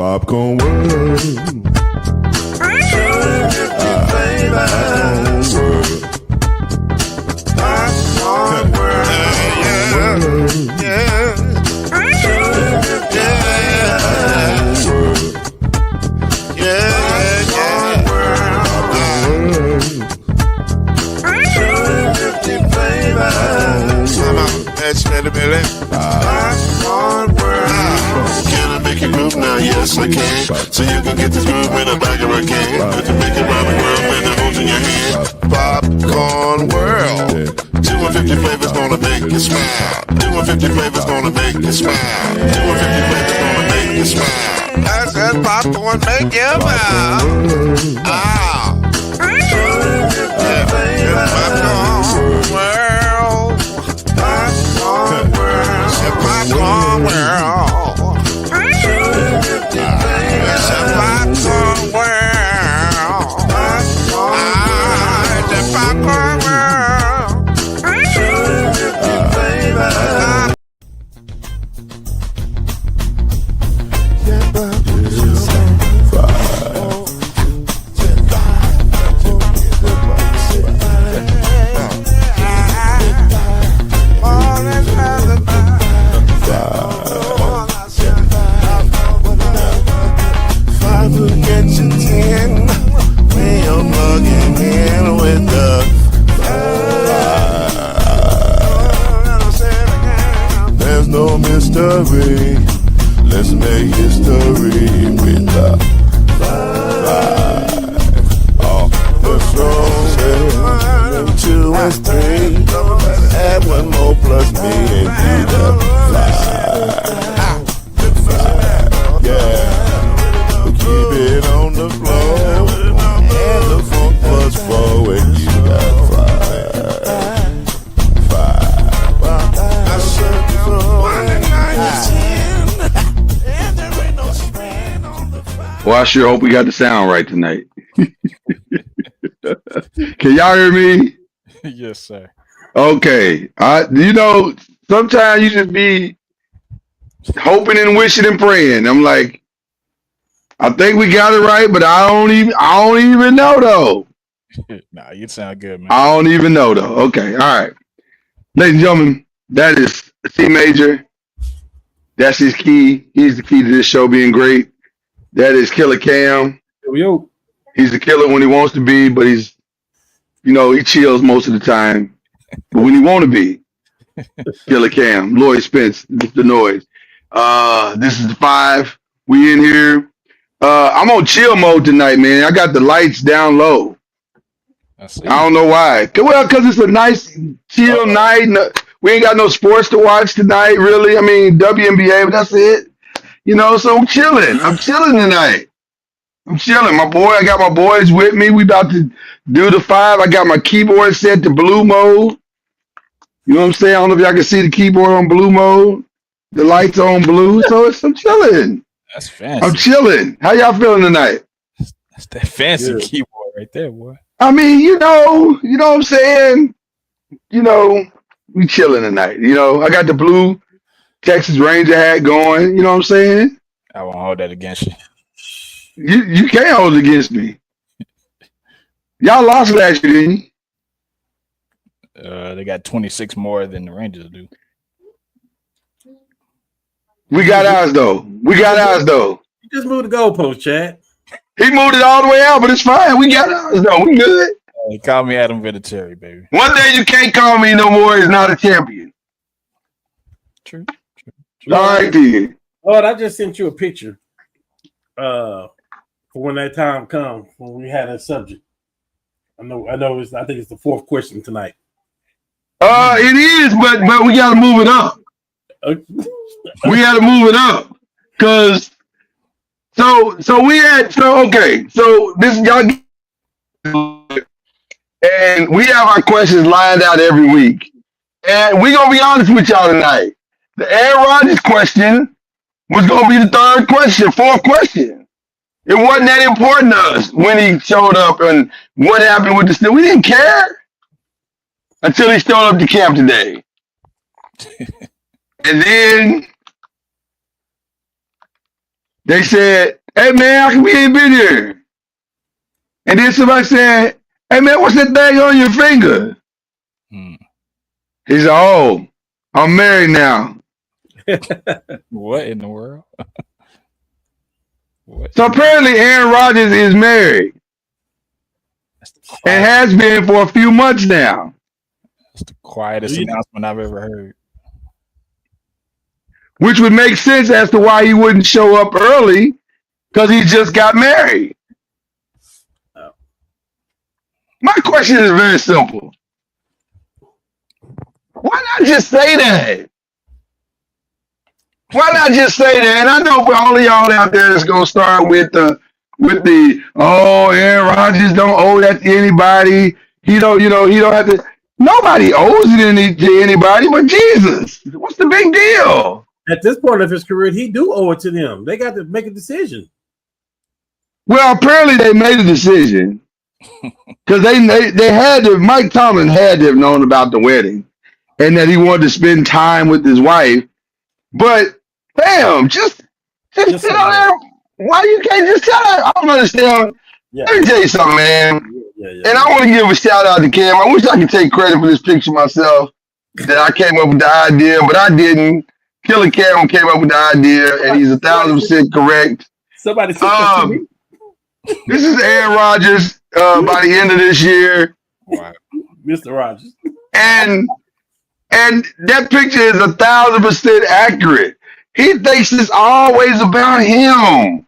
Popcorn world. Popcorn world. Yeah. Can I make you groove now? Yes, I can. So you can get this groove in a bag of can. Put the make it round the world and the holes in your hand. Popcorn world. 250 flavors gonna make you smile. 250 flavors gonna make you smile. 250 flavors gonna make you smile. I said popcorn make you smile. Ah. 250 popcorn world. Popcorn world. Popcorn world. It's a popcorn world. It's a popcorn world. There's no mystery. Let's make history with the five. Off the throne. 2 and 3. Add 1 more plus me and be the 5. Yeah. Keep it on the floor. And the funk plus 4 and you got 5. Well, I sure hope we got the sound right tonight. Can y'all hear me? Yes, sir. Okay. Sometimes you just be hoping and wishing and praying. I'm like, I think we got it right, but I don't even know though. Nah, you sound good, man. I don't even know though. Okay, all right. Ladies and gentlemen, that is C Major. That's his key. He's the key to this show being great. That is Killer Cam. Yo. He's a killer when he wants to be, but he chills most of the time. But when he want to be, Killer Cam, Lloyd Spence, the noise. This is the 5. We in here. I'm on chill mode tonight, man. I got the lights down low. I don't know why. Well, because it's a nice chill night. We ain't got no sports to watch tonight, really. I mean, WNBA, but that's it. So I'm chilling. I'm chilling tonight. I'm chilling. I got my boys with me. We about to do the 5. I got my keyboard set to blue mode. You know what I'm saying? I don't know if y'all can see the keyboard on blue mode. The lights on blue. So I'm chilling. That's fancy. I'm chilling. How y'all feeling tonight? That's that fancy keyboard right there, boy. I mean, you know what I'm saying? We chilling tonight. I got the blue Texas Ranger hat going. You know what I'm saying? I won't hold that against you. You can't hold it against me. Y'all lost last year, didn't you? They got 26 more than the Rangers do. We got ours though. You just moved the goalpost, Chad. He moved it all the way out, but it's fine. We got ours though. We good. They call me Adam Vinatieri, baby. One thing you can't call me no more is not a champion. True. All right, then. Lord, I just sent you a picture. For when that time comes when we had that subject. I know. I think it's the 4th question tonight. It is, but we got to move it up. We got to move it up, cause so this y'all, and we have our questions lined out every week, and we're gonna be honest with y'all tonight. The A-ARON question was gonna be the 3rd question, 4th question. It wasn't that important to us when he showed up and what happened with the still. We didn't care until he showed up to camp today. And then They said, "Hey man, how come we ain't been here?" And then somebody said, "Hey man, what's that thing on your finger?" Hmm. He said, "Oh, I'm married now." What in the world? What? So apparently, Aaron Rodgers is married That's the and quiet, has been for a few months now, that's the quietest Do you- announcement I've ever heard. which would make sense as to why he wouldn't show up early because he just got married. Oh. My question is very simple. Why not just say that? Why not just say that? And I know for all of y'all out there that's gonna start with the oh, Aaron Rodgers don't owe that to anybody. He don't, he don't have to. Nobody owes it to anybody but Jesus. What's the big deal? At this point of his career, he do owe it to them. They got to make a decision. Well, apparently they made a decision because they had to. Mike Tomlin had to have known about the wedding and that he wanted to spend time with his wife. But damn, just Just sit on there. Why you can't just tell her? I don't understand. Yeah. Let me tell you something, man. Yeah. And I want to give a shout out to Cam. I wish I could take credit for this picture myself. That I came up with the idea, but I didn't. Killer Cam came up with the idea, and he's 1,000% correct. Somebody said that to me. This is Aaron Rodgers by the end of this year, Wow. Mr. Rogers. and that picture is 1,000% accurate. He thinks it's always about him.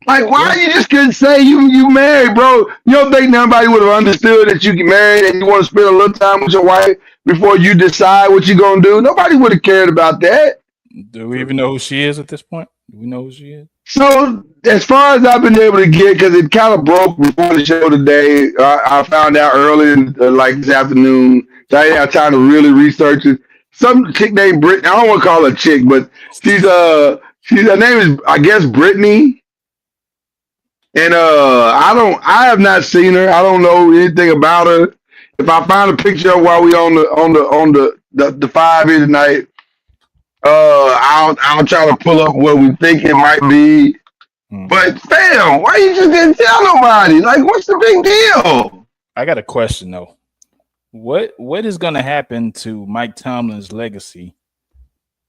Like, why you just couldn't say you married, bro? You don't think nobody would have understood that you get married and you want to spend a little time with your wife before you decide what you're gonna do? Nobody would have cared about that. Do we even know who she is at this point? Do we know who she is? So, as far as I've been able to get, because it kind of broke before the show today, I found out early in, like this afternoon. So I didn't have time to really research it. Some chick named Brittany. I don't want to call her a chick, but her name is, I guess, Brittany. And I have not seen her. I don't know anything about her. If I find a picture of while we on the five here tonight, I'll try to pull up what we think it might be. But fam, why you just didn't tell nobody? Like, what's the big deal? I got a question though. What is going to happen to Mike Tomlin's legacy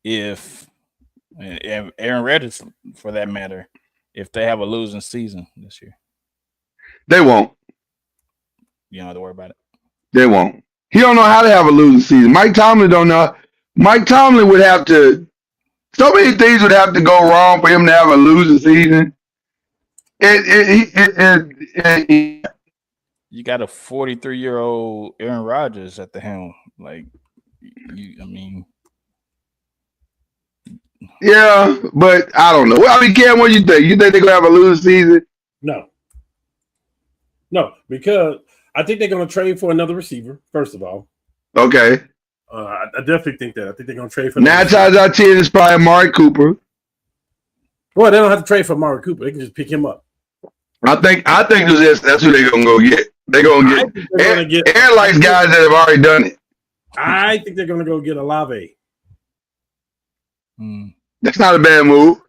if Aaron Rodgers, for that matter, if they have a losing season this year? They won't. You don't have to worry about it. They won't. He don't know how to have a losing season. Mike Tomlin don't know. Mike Tomlin would have to. So many things would have to go wrong for him to have a losing season. You got a 43-year-old Aaron Rodgers at the helm. Like, yeah, but I don't know. Well, I mean, Cam, what do you think? You think they're gonna have a losing season? No, because I think they're going to trade for another receiver. First of all, Okay. I definitely think that. I think they're going to trade for. 9 times out of 10, it's probably Amari Cooper. Well, they don't have to trade for Amari Cooper. They can just pick him up. I think that's who they're gonna go get. They're gonna get. Aaron likes guys that have already done it. I think they're going to go get Olave. That's not a bad move.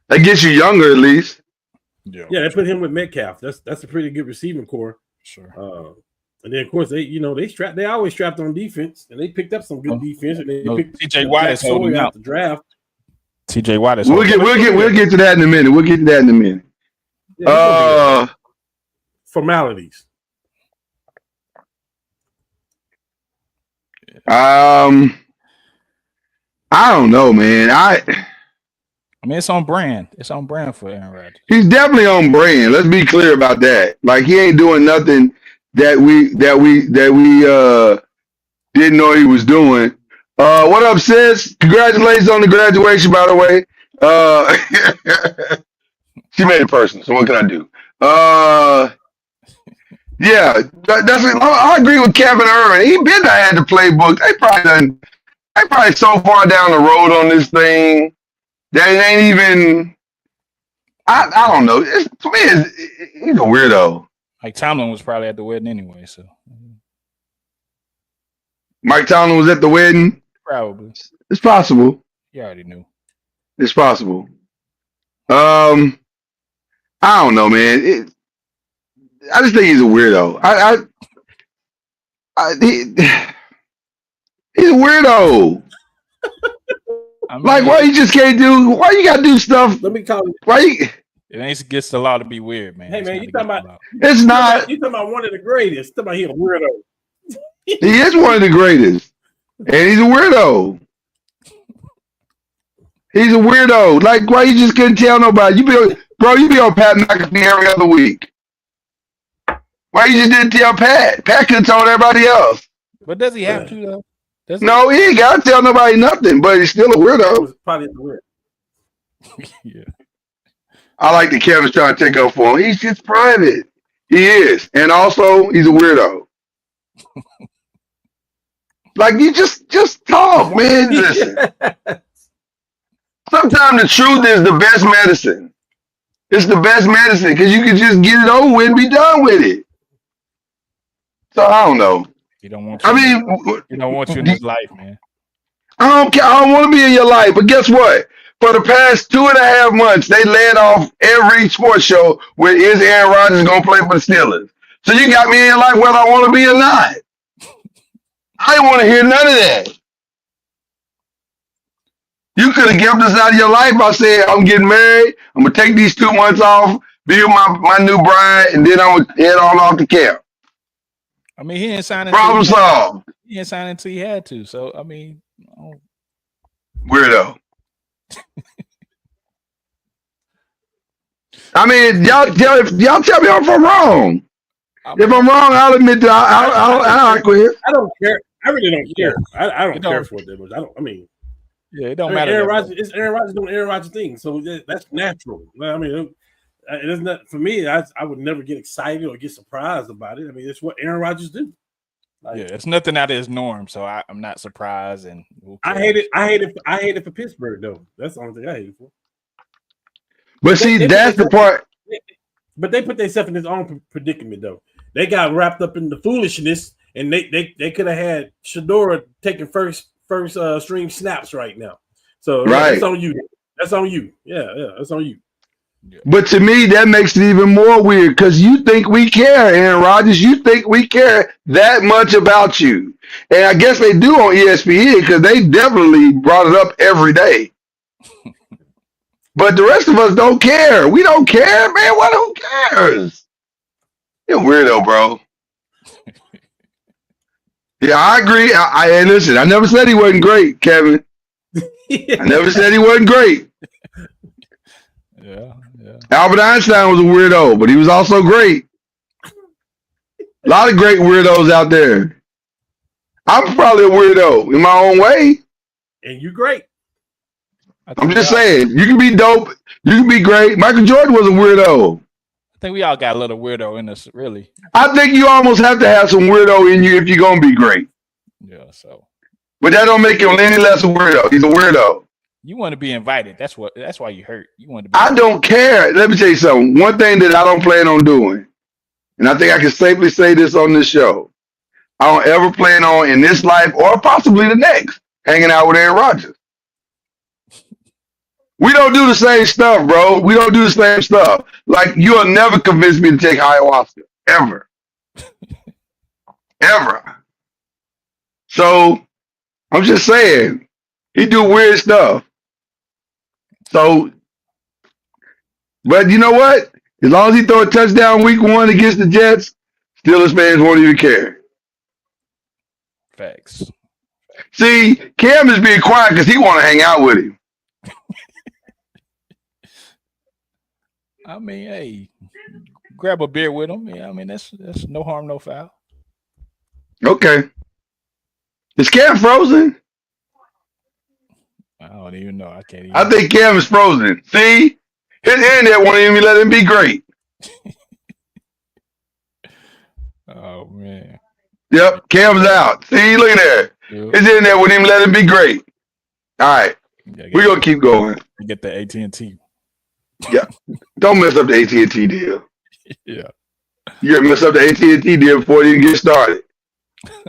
That gets you younger at least. Yeah, they put him with Metcalf. That's a pretty good receiving core. Sure. And then of course they always strapped on defense, and they picked up some good defense. And they picked TJ Watt is holding out the draft. TJ Watt is. We'll get to that in a minute. Yeah, formalities. I don't know, man. I mean, it's on brand. It's on brand for Aaron Rodgers. He's definitely on brand. Let's be clear about that. Like, he ain't doing nothing that we didn't know he was doing. What up, sis? Congratulations on the graduation, by the way. She made it personal, so what can I do? Yeah, I agree with Kevin Irvin. He been had the playbook. They probably so far down the road on this thing that it ain't even. I don't know. To me, he's a weirdo. Like, Tomlin was probably at the wedding anyway, so. Mike Tomlin was at the wedding? Probably. It's possible. You already knew. It's possible. I don't know, man. I just think he's a weirdo. He's a weirdo. I mean, Like, why you just can't do? Why you gotta do stuff? Let me call you. Why? it ain't against the law to be weird, man. Hey, It's man, not you talking against about? the law. It's not. You talking about one of the greatest? Talking about he a weirdo. He is one of the greatest, and he's a weirdo. He's a weirdo. Like, why you just couldn't tell nobody? You be on Pat McAfee every other week. Why you just didn't tell Pat? Pat could have told everybody else. But does he have to though? Does No, he ain't got to tell nobody nothing, but he's still a It weirdo. was probably weird. he? Yeah. I like the Kevin's trying to take up for him. He's just private. He is. And also, he's a weirdo. Like, you just talk, man. Listen. Sometimes the truth is the best medicine. It's the best medicine because you can just get it over with and be done with it. So I don't know. He don't want you. I mean, He don't want you in his life, man. I don't care. I don't want to be in your life. But guess what? For the past 2.5 months, they led off every sports show with is Aaron Rodgers going to play for the Steelers. So you got me in your life whether I want to be or not. I didn't want to hear none of that. You could have kept us out of your life by saying, I'm getting married. I'm going to take these 2 months off, be with my new bride, and then I'm going to head on off to camp. I mean, he didn't sign it. Problem solved. He didn't sign until he had to. So I mean, Weirdo. I mean, y'all tell me if I'm wrong. If I'm wrong, I'll admit that I'll quit. I don't care. I really don't care. I don't care for it that much. I mean, yeah, it don't matter. Aaron Rodgers, it's Aaron Rodgers doing Aaron Rodgers thing, so that's natural. I mean, it isn't that for me. I would never get excited or get surprised about it. I mean, it's what Aaron Rodgers do. Like, yeah, it's nothing out of his norm, so I'm not surprised. And I hate it. I hate it for Pittsburgh, though. That's the only thing I hate it for. But see, that's the part. But they put themselves in this own predicament, though. They got wrapped up in the foolishness, and they could have had Shador taking first stream snaps right now. So right. That's on you. That's on you. Yeah, that's on you. But to me, that makes it even more weird because you think we care, Aaron Rodgers. You think we care that much about you. And I guess they do on ESPN because they definitely brought it up every day. But the rest of us don't care. We don't care, man. Who cares? You're weirdo, bro. Yeah, I agree. And listen, I never said he wasn't great, Kevin. I never said he wasn't great. Yeah. Albert Einstein was a weirdo, but he was also great. A lot of great weirdos out there. I'm probably a weirdo in my own way. And you great. I'm just saying, you can be dope, you can be great. Michael Jordan was a weirdo. I think we all got a little weirdo in us, really. I think you almost have to have some weirdo in you if you're gonna be great. Yeah, so. But that don't make him any less a weirdo. He's a weirdo. You want to be invited. That's why you hurt. You want to be I don't care. Let me tell you something. One thing that I don't plan on doing, and I think I can safely say this on this show, I don't ever plan on in this life or possibly the next hanging out with Aaron Rodgers. We don't do the same stuff, bro. We don't do the same stuff. Like, you'll never convince me to take ayahuasca. Ever. Ever. So, I'm just saying, he do weird stuff. So, but you know what? As long as he throw a touchdown week 1 against the Jets, Steelers fans won't even care. Facts. See, Cam is being quiet because he want to hang out with him. I mean, hey, grab a beer with him. Yeah, I mean, that's no harm, no foul. Okay. Is Cam frozen? I don't even know. I can't even. I think Cam is frozen. See? His internet won't even let him be great. Oh, man. Yep, Cam's out. See, look at that. Yep. His internet wouldn't even let him be great. All right. We're going to keep going. You get the AT&T. Yeah. Don't mess up the AT&T deal. Yeah. You're going to mess up the AT&T deal before you even get started.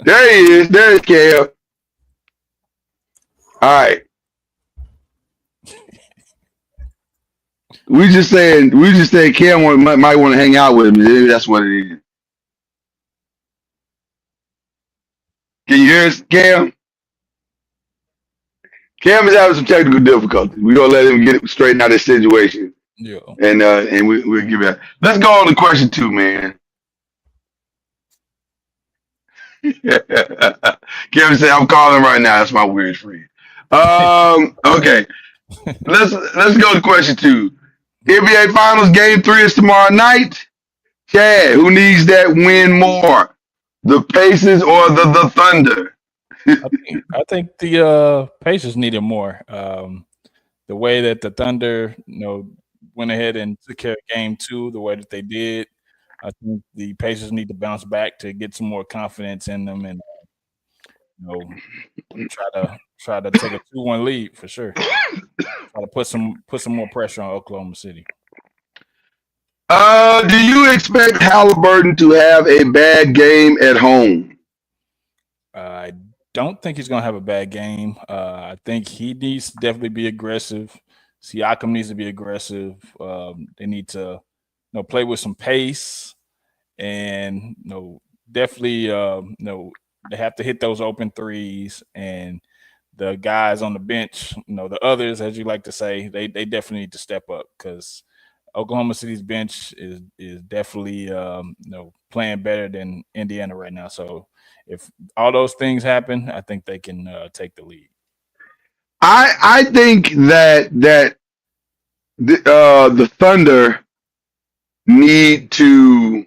There he is. There's Cam. All right. We just saying Cam might want to hang out with him. Maybe that's what it is. Can you hear us, Cam? Cam is having some technical difficulties. We're gonna let him get it straightened out his situation. Yeah. And we'll give it. Let's go on to question 2, man. Kevin said, "I'm calling right now." That's my weird friend. Okay. Let's go to question 2. NBA Finals Game 3 is tomorrow night. Chad, who needs that win more, the Pacers or the Thunder? I think the Pacers needed more. The way that the Thunder, went ahead and took care of Game 2, the way that they did, I think the Pacers need to bounce back to get some more confidence in them, and try to take a 2-1 lead for sure. Try to put some more pressure on Oklahoma City. Do you expect Halliburton to have a bad game at home? I don't think he's going to have a bad game. I think he needs to definitely be aggressive. Siakam needs to be aggressive. They need to play with some pace, and definitely they have to hit those open threes, and the guys on the bench, the others, as you like to say, they definitely need to step up, because Oklahoma City's bench is definitely playing better than Indiana right now. So if all those things happen, I think they can take the lead. I think that the Thunder need to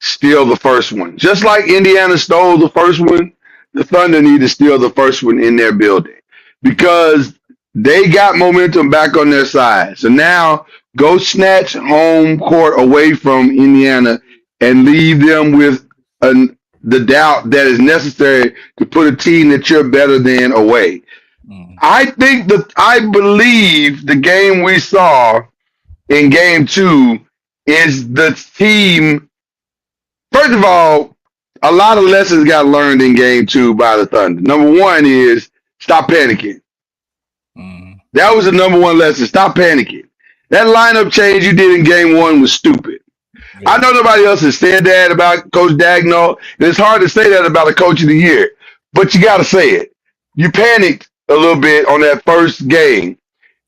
steal the first one. Just like Indiana stole the first one, the Thunder need to steal the first one in their building, because they got momentum back on their side. So now go snatch home court away from Indiana and leave them with the doubt that is necessary to put a team that you're better than away. I believe the game we saw in Game 2 is the team. First of all, a lot of lessons got learned in Game 2 by the Thunder. Number one is stop panicking. That was the number one lesson. Stop panicking. That lineup change you did in Game 1 was stupid. Yeah. I know nobody else has said that about Coach Dagnall, and it's hard to say that about a Coach of the Year, but you got to say it. You panicked a little bit on that first game,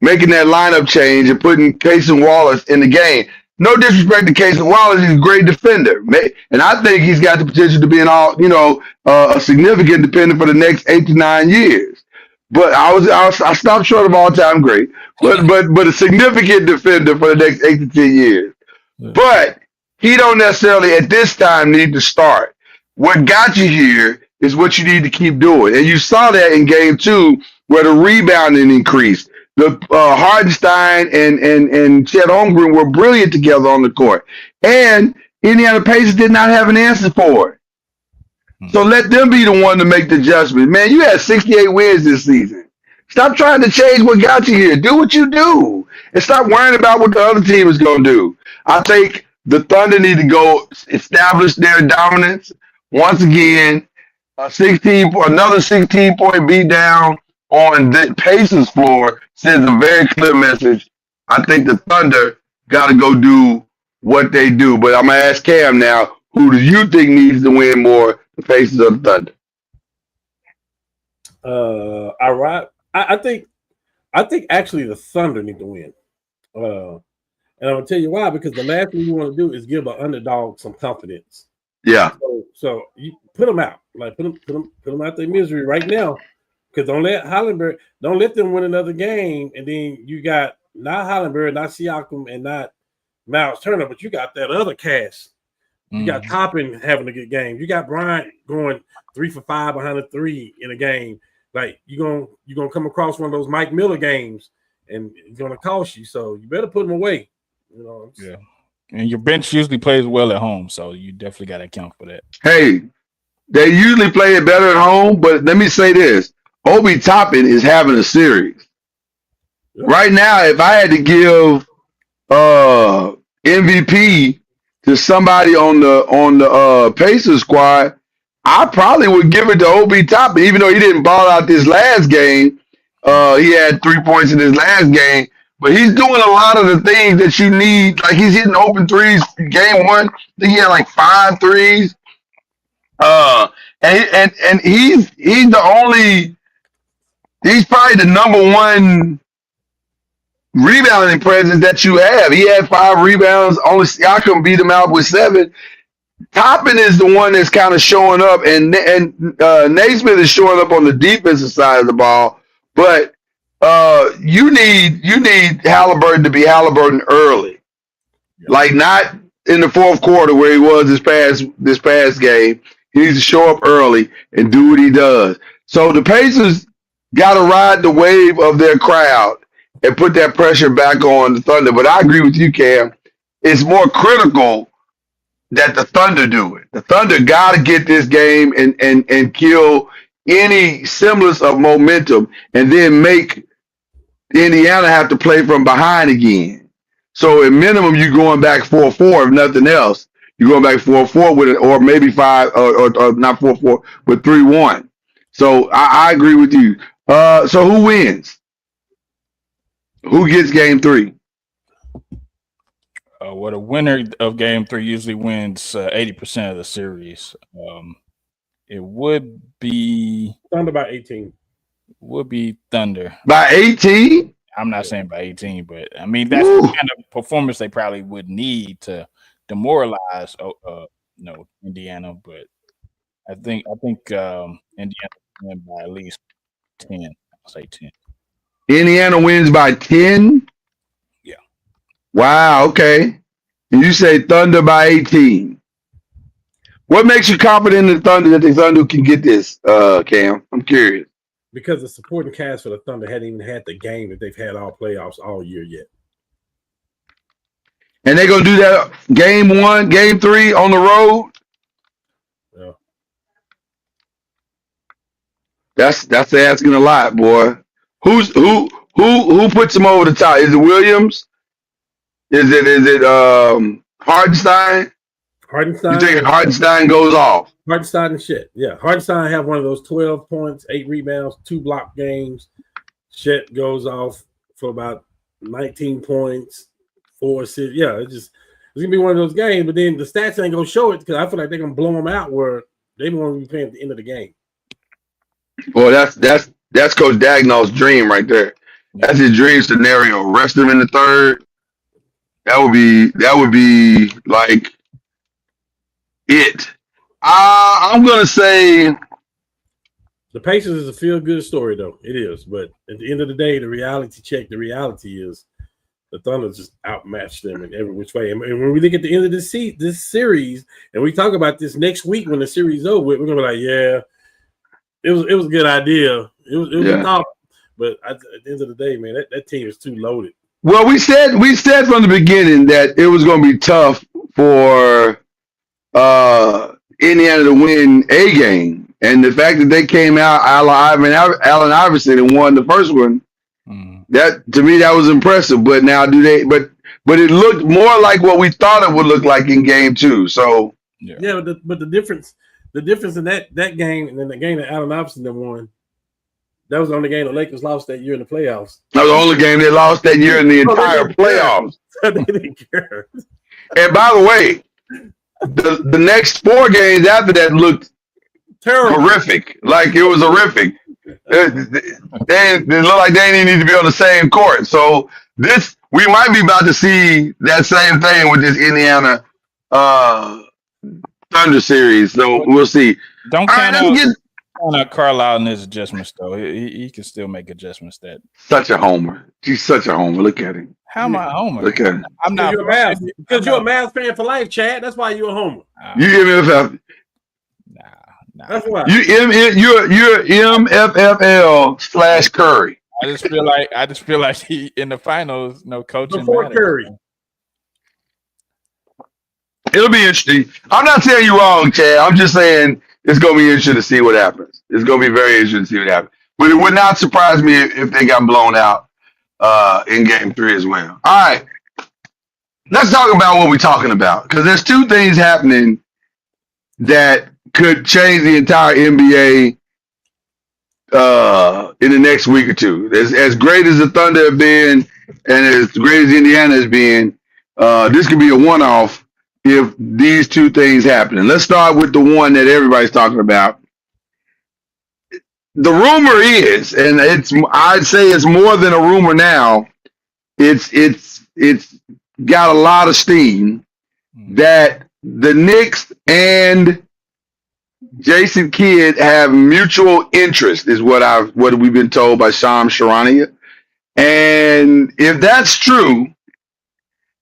making that lineup change and putting Case and Wallace in the game. No disrespect to Case and Wallace, he's a great defender, and I think he's got the potential to be a significant defender for the next 8 to 9 years. But I stopped short of all-time great, but a significant defender for the next 8 to 10 years. Yeah. But he don't necessarily at this time need to start. What got you here is what you need to keep doing, and you saw that in Game 2 where the rebounding increased. The Hardenstein and Chet Holmgren were brilliant together on the court, and Indiana Pacers did not have an answer for it. So let them be the one to make the adjustment. Man, you had 68 wins this season. Stop trying to change what got you here. Do what you do, and stop worrying about what the other team is going to do. I think the Thunder need to go establish their dominance once again. Another 16-point beat down on the Pacers floor sends a very clear message. I think the Thunder got to go do what they do. But I'm going to ask Cam now, who do you think needs to win more, the Pacers or the Thunder? I think actually the Thunder need to win. And I'm going to tell you why, because the last thing you want to do is give an underdog some confidence. Yeah. So you put them out. Like put them out their misery right now. Because don't let them win another game, and then you got not Hollenberg, not Siakam, and not Miles Turner, but you got that other cast. You got Toppin having a good game. You got Bryant going 3 for 5 behind a 3 in a game. Like you're gonna come across one of those Mike Miller games, and it's gonna cost you. So you better put them away. Yeah. And your bench usually plays well at home, so you definitely got to account for that. Hey, they usually play it better at home, but let me say this. Obi Toppin is having a series. Yep. Right now, if I had to give MVP to somebody on the Pacers squad, I probably would give it to Obi Toppin, even though he didn't ball out this last game. He had 3 points in his last game, but he's doing a lot of the things that you need. Like he's hitting open threes. Game one, I think he had like 5 threes. And he's the only. He's probably the number one rebounding presence that you have. He had 5 rebounds. Only Siakam beat him out with 7. Toppin is the one that's kind of showing up, and Naismith is showing up on the defensive side of the ball. But you need Halliburton to be Halliburton early, like not in the fourth quarter where he was this past game. He needs to show up early and do what he does. So the Pacers got to ride the wave of their crowd and put that pressure back on the Thunder. But I agree with you, Cam. It's more critical that the Thunder do it. The Thunder got to get this game and kill any semblance of momentum, and then make Indiana have to play from behind again. So at minimum, you're going back 4-4, if nothing else. You're going back 4-4 with it, or maybe 5, or not 4-4, but 3-1. So I agree with you. So who wins? Who gets game 3? Well, the winner of game 3 usually wins 80% of the series. It would be Thunder by 18. Would be Thunder by 18. I'm not saying by 18, but I mean that's the kind of performance they probably would need to demoralize Indiana. But I think Indiana win by at least 10. I'll say 10. Indiana wins by 10. Yeah. Wow. Okay. And you say Thunder by 18. What makes you confident in the Thunder that the Thunder can get this, Cam? I'm curious. Because the supporting cast for the Thunder hadn't even had the game that they've had all playoffs all year yet. And they're gonna do that game 1, game 3 on the road. Yeah. That's asking a lot, boy. Who puts them over the top? Is it Williams? Is it Hardenstein? Hardenstein. You think Hardenstein goes off? Hardenstein and Chet. Yeah. Hardenstein have one of those 12 points, 8 rebounds, 2 block games. Chet goes off for about 19 points, 4 assists. Yeah, it's gonna be one of those games, but then the stats ain't gonna show it because I feel like they're gonna blow them out where they won't be playing at the end of the game. Well, that's Coach Dagnall's dream right there. That's his dream scenario. Rest him in the third. That would be like it. I'm gonna say the Pacers is a feel-good story, though. It is, but at the end of the day, the reality is the Thunder just outmatched them in every which way. And when we look at the end of this series, and we talk about this next week when the series is over, we're gonna be like, yeah, it was a good idea. It was a thought, but at the end of the day, man, that team is too loaded. Well, we said from the beginning that it was going to be tough for Indiana to win a game, and the fact that they came out Allen Iverson and won the first one, that to me that was impressive. But now But it looked more like what we thought it would look like in game 2. So but the difference in that game and then the game that Allen Iverson won. That was the only game the Lakers lost that year in the playoffs. That was the only game they lost that year in the entire playoffs. They didn't care. And by the way, the next 4 games after that looked terrible, horrific. Like it was horrific. They look like they didn't need to be on the same court. So we might be about to see that same thing with this Indiana Thunder series. So we'll see. Don't count out Carlisle in his adjustments, though. He can still make adjustments. Such a homer. He's such a homer. Look at him. How am I a homer? Look at him. I'm not. Because you're a Mavs fan for life, Chad. That's why you're a homer. You MFF. Nah. That's why. You're MFFL / Curry. I just feel like he in the finals, coaching before matters. Curry. It'll be interesting. I'm not saying you're wrong, Chad. I'm just saying it's going to be interesting to see what happens. It's going to be very interesting to see what happens. But it would not surprise me if they got blown out in game 3 as well. All right. Let's talk about what we're talking about. Because there's 2 things happening that could change the entire NBA in the next week or two. As great as the Thunder have been, and as great as Indiana has been, this could be a one-off if these two things happen. And let's start with the one that everybody's talking about. The rumor is, and I'd say it's more than a rumor now. It's got a lot of steam that the Knicks and Jason Kidd have mutual interest, is what we've been told by Shams Charania. And if that's true,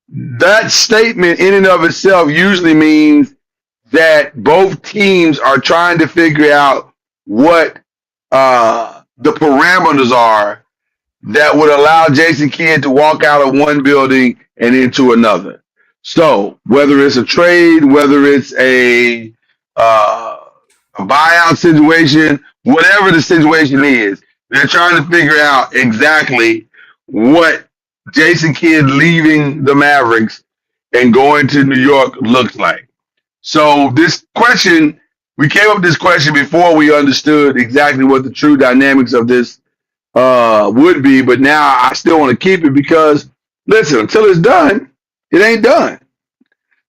that statement in and of itself usually means that both teams are trying to figure out what the parameters are that would allow Jason Kidd to walk out of one building and into another. So whether it's a trade, whether it's a buyout situation, whatever the situation is, they're trying to figure out exactly what Jason Kidd leaving the Mavericks and going to New York looks like. So this question, we came up with this question before we understood exactly what the true dynamics of this would be, but now I still want to keep it because, listen, until it's done, it ain't done.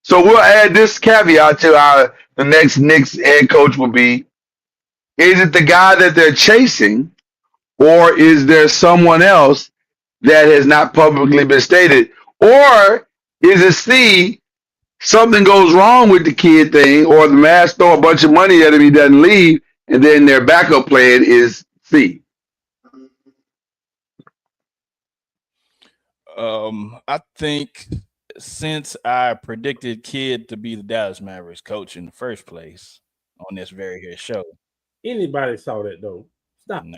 So we'll add this caveat to the next Knicks head coach will be, is it the guy that they're chasing, or is there someone else that has not publicly been stated? Or is it C, something goes wrong with the Kid thing, or the Mavs throw a bunch of money at him, he doesn't leave, and then their backup plan is C? I think since I predicted Kidd to be the Dallas Mavericks coach in the first place on this very here show. Anybody saw that though? Stop. No.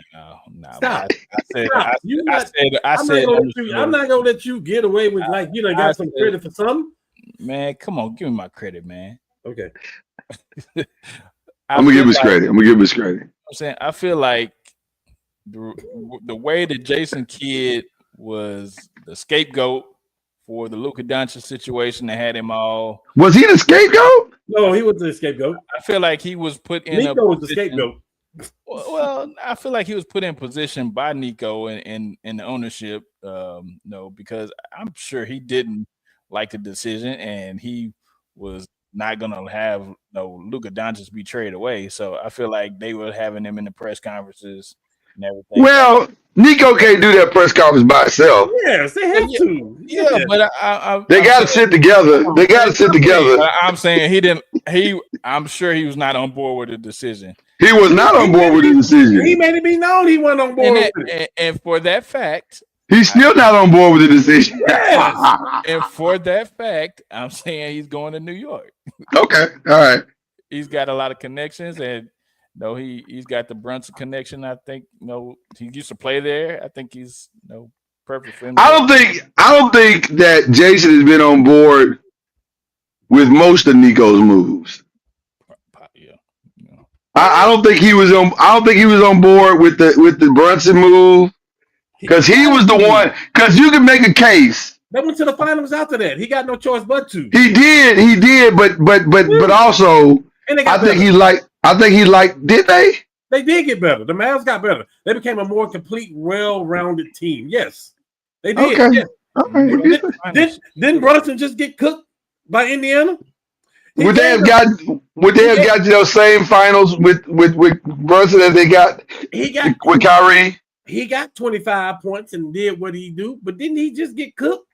Stop. I said I'm not gonna let you get away with like you know got some credit for something. Man, come on, give me my credit, man. Okay. I'm gonna give his credit. I'm saying I feel like the way that Jason Kidd was the scapegoat for the Luka Doncic situation that had him all. Was he the scapegoat? No, he was the scapegoat. I feel like he was put in Nico was the scapegoat. Well, I feel like he was put in position by Nico and the ownership, because I'm sure he didn't like the decision and he was not gonna have Luka Doncic be traded away. So I feel like they were having him in the press conferences and everything. Well, Nico can't do that press conference by himself. Yes, they have to. Yeah, but they got to sit together. They got to sit together. I'm saying he didn't. I'm sure he was not on board with the decision. He was not on board with the decision. He made it be known he wasn't on board with it. And for that fact, he's still not on board with the decision. Yes. And for that fact, I'm saying he's going to New York. Okay, all right. He's got a lot of connections, and he's got the Brunson connection. I think he used to play there. I think he's perfect for him. I don't think that Jason has been on board with most of Nico's moves. Yeah. I don't think he was on board with the Brunson move because he was the one. Because you can make a case. They went to the finals after that. He got no choice but to. He did, but also I think he liked. Did they? They did get better. The Mavs got better. They became a more complete, well-rounded team. Yes, they did. Okay. Yes. Right. Didn't Brunson just get cooked by Indiana? Would they have got those same finals with Brunson as they got? With Kyrie. He got 25 points and did what he do, but didn't he just get cooked?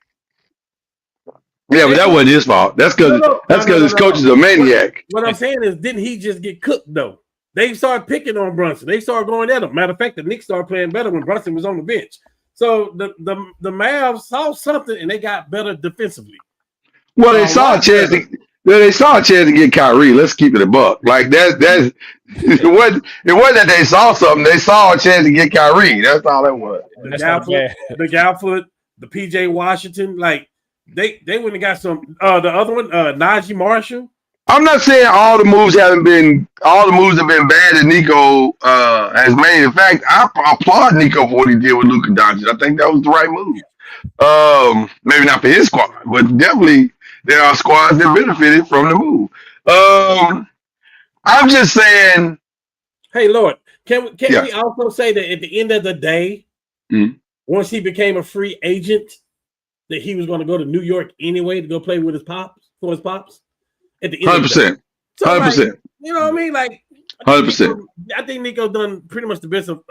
Yeah, but that wasn't his fault. That's because his coach is a maniac. What I'm saying is, didn't he just get cooked though? They started picking on Brunson. They started going at him. Matter of fact, the Knicks started playing better when Brunson was on the bench. So the Mavs saw something and they got better defensively. Well, they saw a chance to get Kyrie. Let's keep it a buck. Like that's it wasn't that they saw something. They saw a chance to get Kyrie. That's all that was. The Galfoot, the PJ Washington, like they wouldn't have got some. The other one, Najee Marshall. I'm not saying all the moves have been bad that Nico has made. In fact, I applaud Nico for what he did with Luka Doncic. I think that was the right move. Maybe not for his squad, but definitely there are squads that benefited from the move. I'm just saying. Hey, Lord, Can we also say that at the end of the day, once he became a free agent, that he was going to go to New York anyway to go play with his pops at the end 100%. 100%. You know what I mean? Like 100%. I think Nico done pretty much the best of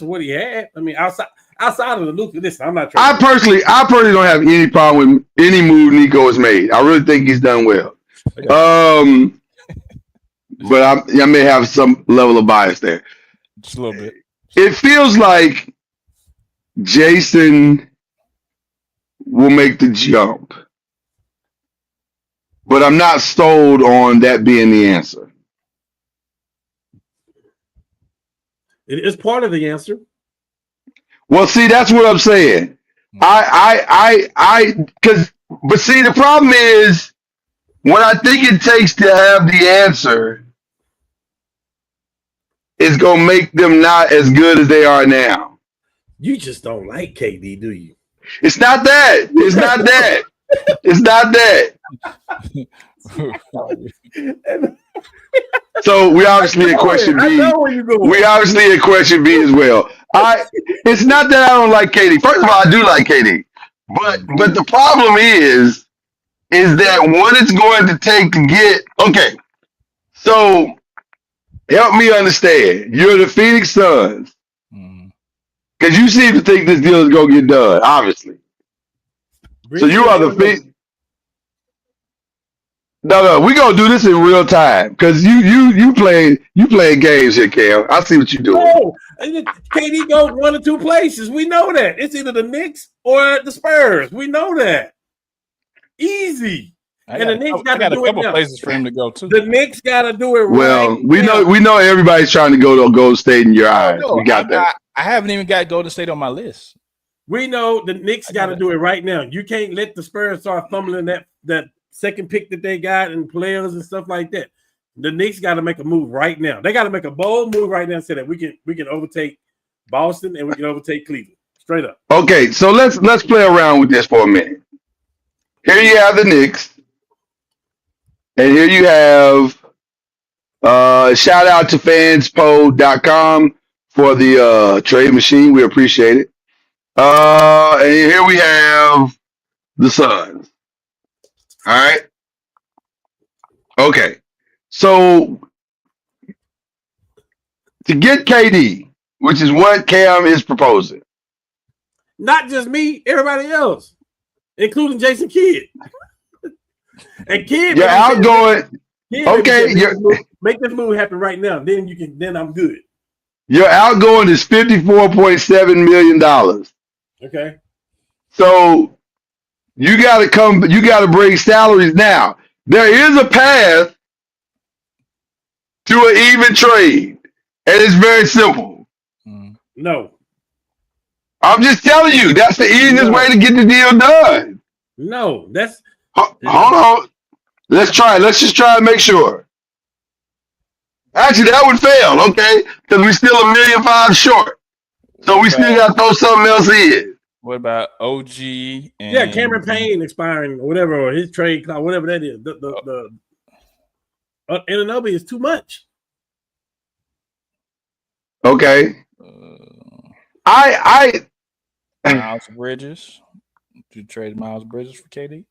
what he had. I mean, outside of the Luka, listen, I'm not trying. I personally don't have any problem with any move Nico has made. I really think he's done well. But I may have some level of bias there. Just a little bit. It feels like Jason will make the jump, but I'm not sold on that being the answer. It is part of the answer. Well, see, that's what I'm saying. But see, the problem is what I think it takes to have the answer is going to make them not as good as they are now. You just don't like KD, do you? It's not that. It's not that. It's not that. So we obviously in question B. We obviously in question B as well. It's not that I don't like KD. First of all, I do like KD. But the problem is that what it's going to take to get okay. So help me understand. You're the Phoenix Suns. Because you seem to think this deal is going to get done, obviously. So you are the Phoenix. No, we gonna do this in real time because you playing games here, Cam. I see what you doing. No, KD goes one or two places. We know that it's either the Knicks or the Spurs. We know that. Easy. The Knicks got to do it now. Places for him to go to. The Knicks got to do it. Well, we know everybody's trying to go to Golden State in your eyes. No, we got that. I haven't even got Golden State on my list. We know the Knicks got to do it right now. You can't let the Spurs start fumbling that second pick that they got and players and stuff like that. The Knicks got to make a move right now. They got to make a bold move right now so that we can overtake Boston and we can overtake Cleveland. Straight up. Okay, so let's play around with this for a minute. Here you have the Knicks, and here you have shout out to fanspo.com for the trade machine. We appreciate it. And here we have the Suns. All right. Okay. So to get KD, which is what Cam is proposing. Not just me, everybody else, including Jason Kidd. And Kidd, you're outgoing. Okay, make this move happen right now. Then I'm good. Your outgoing is $54.7 million. Okay. So you gotta bring salaries now. There is a path to an even trade. And it's very simple. No. I'm just telling you, that's the easiest way to get the deal done. No, that's hold on. Let's try it. Let's just try and make sure. Actually, that would fail, okay? Because we're still $1.5 million short. So we still gotta throw something else in. What about OG? Cameron Payne expiring or whatever, or his trade clause, whatever that is. The Anunoby is too much. Okay. Miles Bridges. Did you trade Miles Bridges for KD?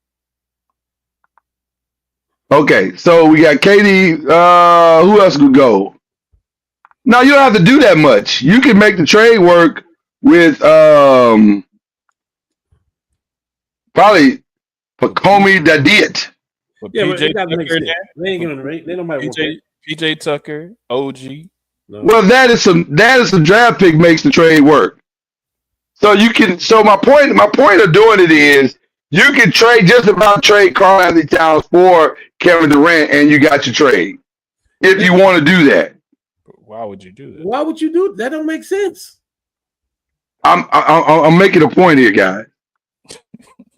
Okay, so we got KD. Who else could go? No, you don't have to do that much. You can make the trade work with probably Pacomi Dadiet. Yeah, but that makes sense. They ain't gonna rate. They don't mind PJ Tucker, OG. No. Well, that is some draft pick makes the trade work. So you can. So my point of doing it is you can trade Karl Anthony Towns for Kevin Durant, and you got your trade if you want to do that. Why would you do that? Why would you do that? That don't make sense. I'm making a point here, guys.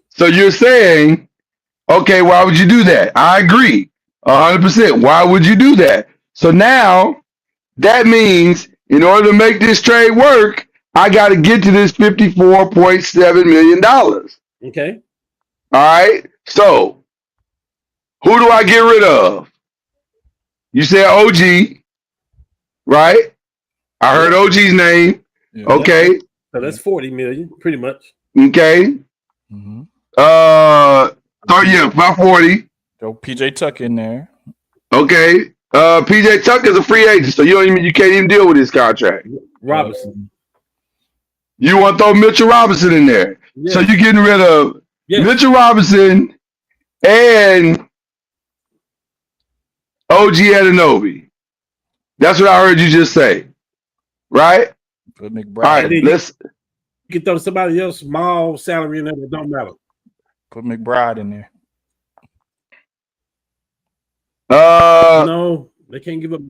So you're saying, okay, why would you do that? I agree 100%. Why would you do that? So now that means in order to make this trade work, I got to get to this $54.7 million. Okay. All right. So who do I get rid of? You said OG, right? I heard OG's name. Yeah. Okay. So that's 40 million, pretty much. Okay. Mm-hmm. About 40. Throw PJ Tuck in there. Okay. PJ Tucker's a free agent, so you can't even deal with his contract. Robinson. You want to throw Mitchell Robinson in there. Yes. So you're getting rid of Mitchell Robinson and OG Anunoby. That's what I heard you just say. Right? Put McBride. All right, let's. You can throw somebody else small salary in there that don't matter. Put McBride in there. No, they can't give up.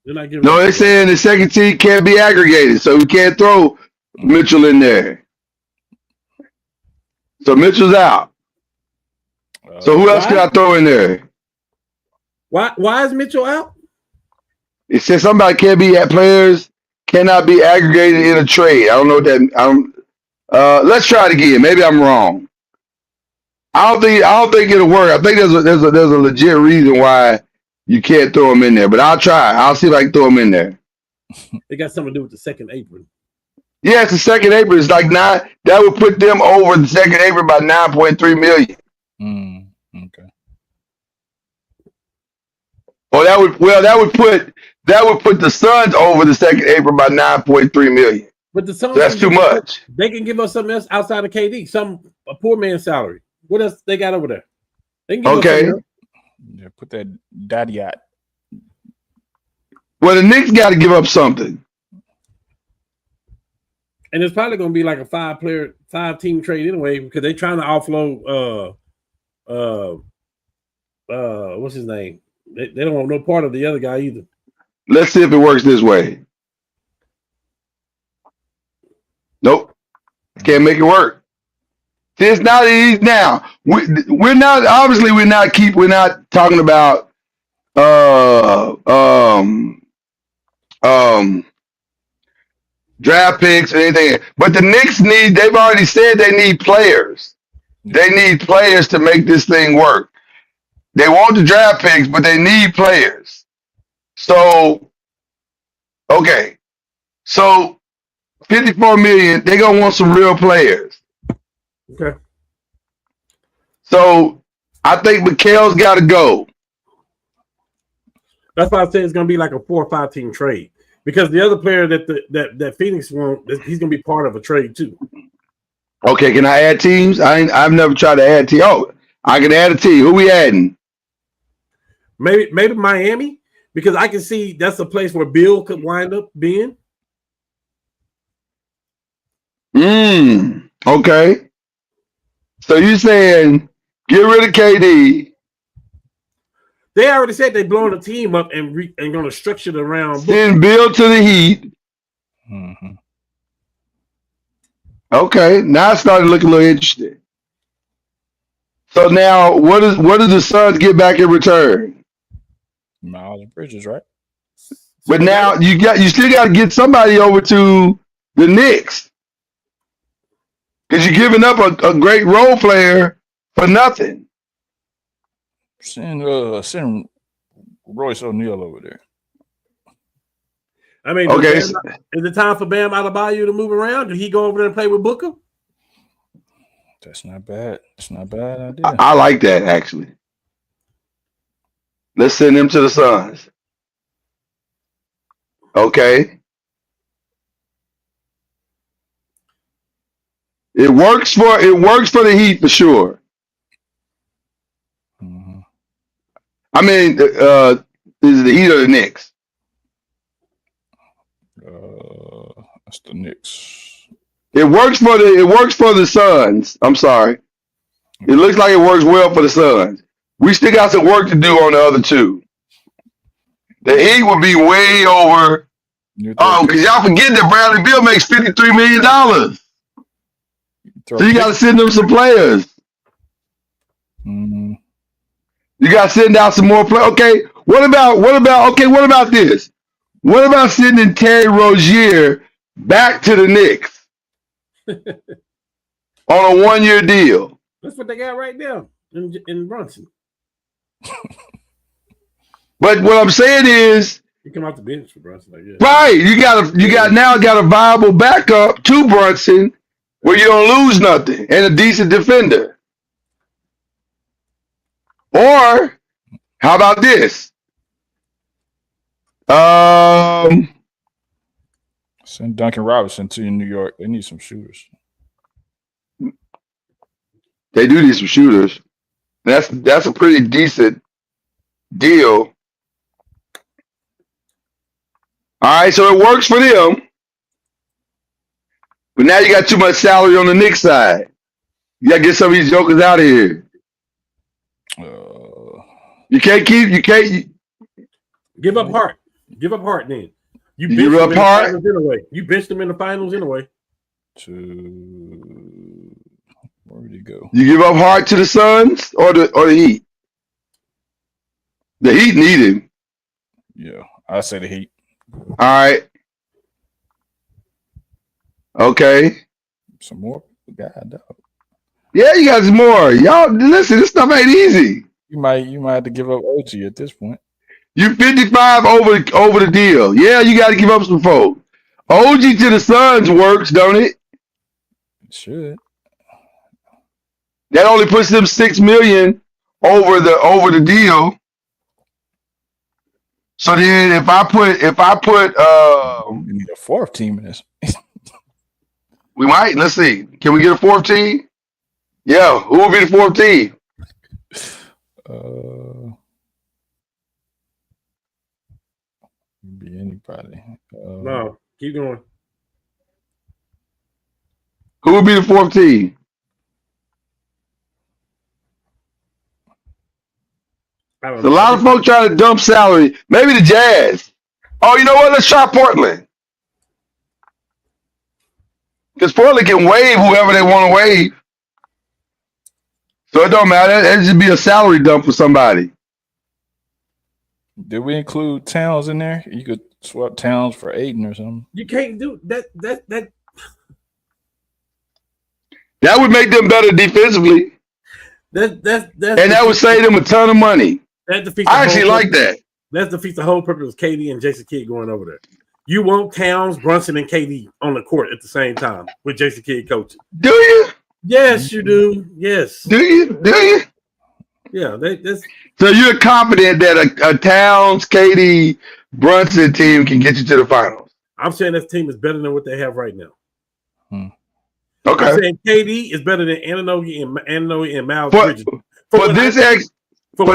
They're not giving. No, they're saying the second team can't be aggregated, so we can't throw Mitchell in there. So Mitchell's out. So who else can I throw in there? Why is Mitchell out? It says somebody players cannot be aggregated in a trade. I don't know what that. Let's try it again. Maybe I'm wrong. I don't think it'll work. I think there's a legit reason why you can't throw him in there. But I'll try. I'll see if I can throw him in there. It got something to do with the second apron. Yeah, it's the second apron. It's like 9. That would put them over the second apron by 9.3 million. Okay. Or that would put the Suns over the second apron by 9.3 million. But the Suns, so that's too much. They can give us something else outside of KD, a poor man's salary. What else they got over there? They can give us something else. Yeah, put that daddy out. Well, the Knicks got to give up something. And it's probably going to be like a 5-team trade anyway, because they're trying to offload what's his name? They don't want no part of the other guy either. Let's see if it works this way. Nope. Can't make it work. See, it's not easy now. We're not talking about draft picks or anything. But the Knicks they've already said they need players. They need players to make this thing work. They want the draft picks, but they need players. So, okay. So, 54 million, they're going to want some real players. Okay. So, I think Mikhail's got to go. That's why I say it's going to be like a 4 or 5-team trade. Because the other player that Phoenix wants, he's going to be part of a trade too. Okay, can I add teams? I've never tried to add teams. Oh, I can add a team. Who we adding? Maybe Miami, because I can see that's a place where Bill could wind up being. Okay. So you're saying get rid of KD. They already said they're blowing the team up and going to structure it around. Send Bill to the Heat. Mm-hmm. Okay, now it started looking a little interesting. So now, what does the Suns get back in return? Miles Bridges, right? But now you still got to get somebody over to the Knicks because you're giving up a great role player for nothing. Send Royce O'Neal over there. I mean, okay. Is it time for Bam Adebayo to move around? Did he go over there and play with Booker? That's not bad. It's not a bad idea. I like that, actually. Let's send him to the Suns. Okay. It works for the Heat for sure. Mm-hmm. I mean, is it the Heat or the Knicks? That's the Knicks. It works for the Suns. I'm sorry. It looks like it works well for the Suns. We still got some work to do on the other two. The Heat would be way over. Oh, because y'all forget that Bradley Beal makes $53 million. So you got to send them some players. Mm-hmm. You got to send out some more players. Okay, what about this? What about sending Terry Rozier back to the Knicks on a 1-year deal? That's what they got right now in Brunson. But what I'm saying is, He come off the bench for Brunson, I guess. Right. You got a viable backup to Brunson where you don't lose nothing and a decent defender. Or how about this? Send Duncan Robinson to New York. They need some shooters. They do need some shooters. That's a pretty decent deal. All right, so it works for them. But now you got too much salary on the Knicks side. You gotta get some of these jokers out of here. You can't give up Hart. Give up Hart then. You give up Hart anyway. You benched him in the finals anyway. Where did he go? You give up Hart to the Suns or the Heat? The Heat need him. Yeah, I say the Heat. All right. Okay. Some more. God, yeah, you got some more. Y'all listen, this stuff ain't easy. You might have to give up OG at this point. You 55 over the deal. Yeah, you got to give up some folks. OG to the Suns works, don't it? It should. That only puts them $6 million over the deal. So then, if I put, we need a fourth team in this. we might. Let's see. Can we get a fourth team? Yeah. Who will be the fourth team? Be anybody. No, keep going. Who will be the fourth team? There's a lot of folks trying to dump salary. Maybe the Jazz. Oh, you know what? Let's try Portland. Because Portland can waive whoever they want to waive. So it don't matter. It should be a salary dump for somebody. Did we include Towns in there? You could swap Towns for Aiden or something. You can't do that. That would make them better defensively. And that would save them a ton of money. I actually like that. That defeats the whole purpose of KD and Jason Kidd going over there. You want Towns, Brunson, and KD on the court at the same time with Jason Kidd coaching. Do you? Yes, you do. Yes. Do you? Yeah. So you're confident that a Towns, KD, Brunson team can get you to the finals? I'm saying this team is better than what they have right now. Okay. I'm saying KD is better than Anunoby and Miles Bridges. For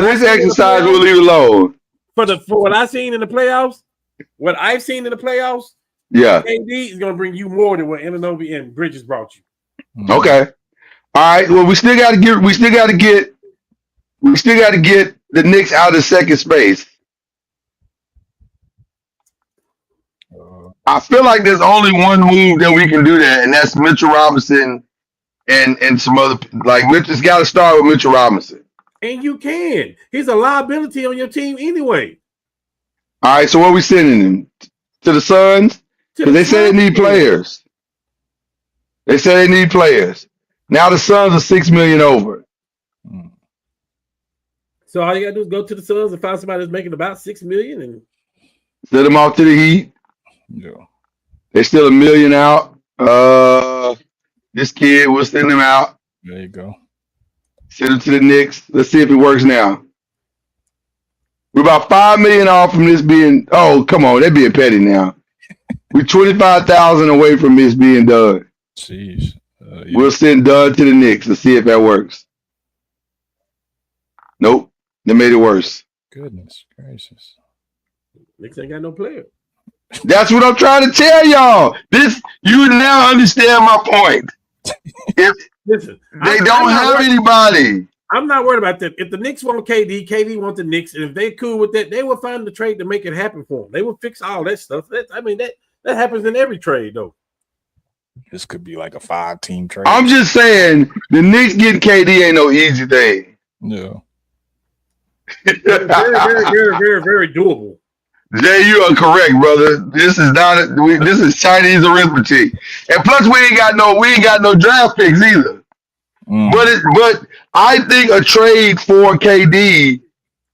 this exercise, we'll leave it alone. For what I've seen in the playoffs, yeah, KD is going to bring you more than what Anunoby and Bridges brought you. Okay. All right. Well, we still got to get the Knicks out of second space. I feel like there's only one move that we can do that, and that's Mitchell Robinson and some other, like Mitchell's got to start with Mitchell Robinson. And you can. He's a liability on your team anyway. All right, so what are we sending him? To the Suns? Because they say they need players. They say they need players. Now the Suns are $6 million over. So all you gotta do is go to the Suns and find somebody that's making about $6 million and send them off to the Heat. Yeah. They're still $1 million out. This kid, we'll send him out. There you go. Send him to the Knicks. Let's see if it works now. We're about $5 million off from this being. Oh, come on, they're being petty now. We're $25,000 away from this being done. Jeez. Yeah. We'll send Doug to the Knicks to see if that works. Nope, they made it worse. Goodness gracious. Knicks ain't got no player. That's what I'm trying to tell y'all. You now understand my point. Listen, they don't have anybody. I'm not worried about that. If the Knicks want KD, KD want the Knicks, and if they're cool with that, they will find the trade to make it happen for them. They will fix all that stuff. That happens in every trade, though. This could be like a 5-team trade. I'm just saying the Knicks getting KD ain't no easy thing. Yeah. Very, very, very, very, very doable. Jay, you are correct, brother. This is this is Chinese arithmetic, and plus we ain't got no draft picks either. But I think a trade for KD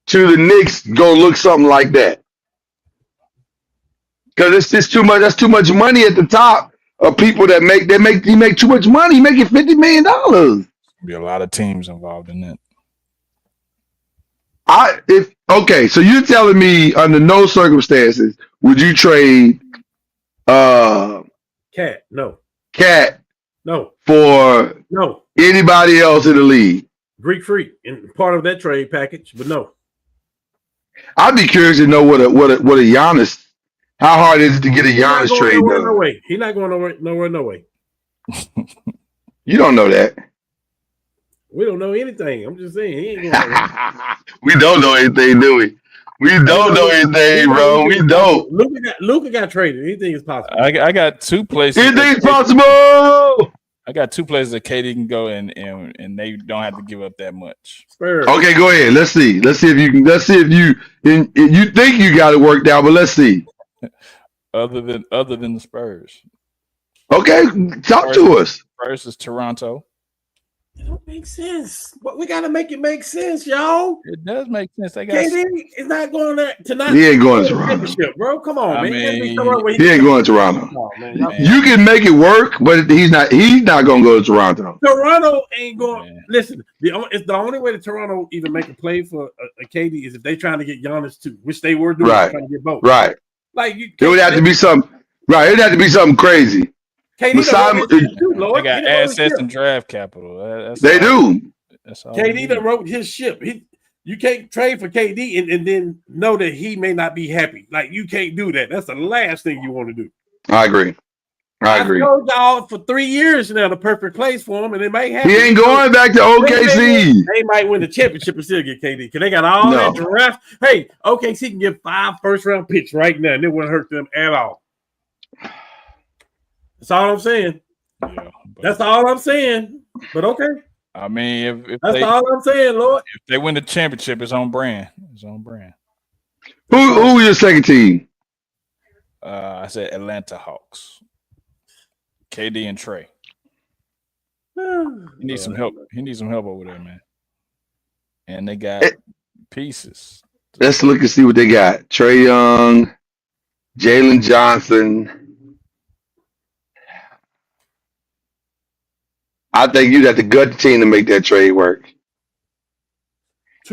to the Knicks gonna look something like that. Because it's just too much. That's too much money at the top of people that you make too much money. You making $50 million. Be a lot of teams involved in that. Okay, so you're telling me under no circumstances would you trade Cat, no, Cat no, for no. anybody else in the league? Greek Freak and part of that trade package, but no. I'd be curious to know what a Giannis. How hard is it to get a Giannis trade done? No way. He's not going nowhere. No way. You don't know that. We don't know anything. I'm just saying he ain't going nowhere. We don't know anything, do we? We don't know anything, bro. We don't. Luka got traded. Anything is possible. I got two places. Anything's possible. I got two places that KD can go and they don't have to give up that much. Spurs. Okay, go ahead. Let's see. Let's see if you can. Let's see if you think you got it worked out, but let's see. Other than the Spurs. Okay, talk to us. Spurs is Toronto. It don't make sense. But we gotta make it make sense, y'all. It does make sense. They got KD is not going there tonight. He ain't going to Toronto, bro. Come on, man. He He ain't going to Toronto. Oh, man. You can make it work, but he's not. He's not going to go to Toronto. Toronto ain't going. Man. Listen, it's the only way that Toronto even make a play for a KD is if they trying to get Giannis too, which they were doing, Right. trying to get both. Right. Like you, It would have to be something. Right. It would have to be something crazy. KD They got assets and draft capital. That's They all. do. That's all. KD done wrote his ship. You can't trade for KD and then know that he may not be happy. Like you can't do that. That's the last thing you want to do. I agree. I agree. told y'all for 3 years now the perfect place for him, and it may happen. He ain't going back to OKC. They might win the championship and still get KD because they got all that draft. Hey, OKC can get 5 first-round picks right now, and it wouldn't hurt them at all. That's all I'm saying. Yeah, That's all I'm saying. But okay. I mean, if That's they, all I'm saying, Lord. if they win the championship, it's on brand. It's on brand. Who was your second team? I said Atlanta Hawks. KD and Trey. He needs some help. He needs some help over there, man. And they got pieces. Let's look and see what they got. Trae Young, Jalen Johnson. I think you'd have to gut the team to make that trade work.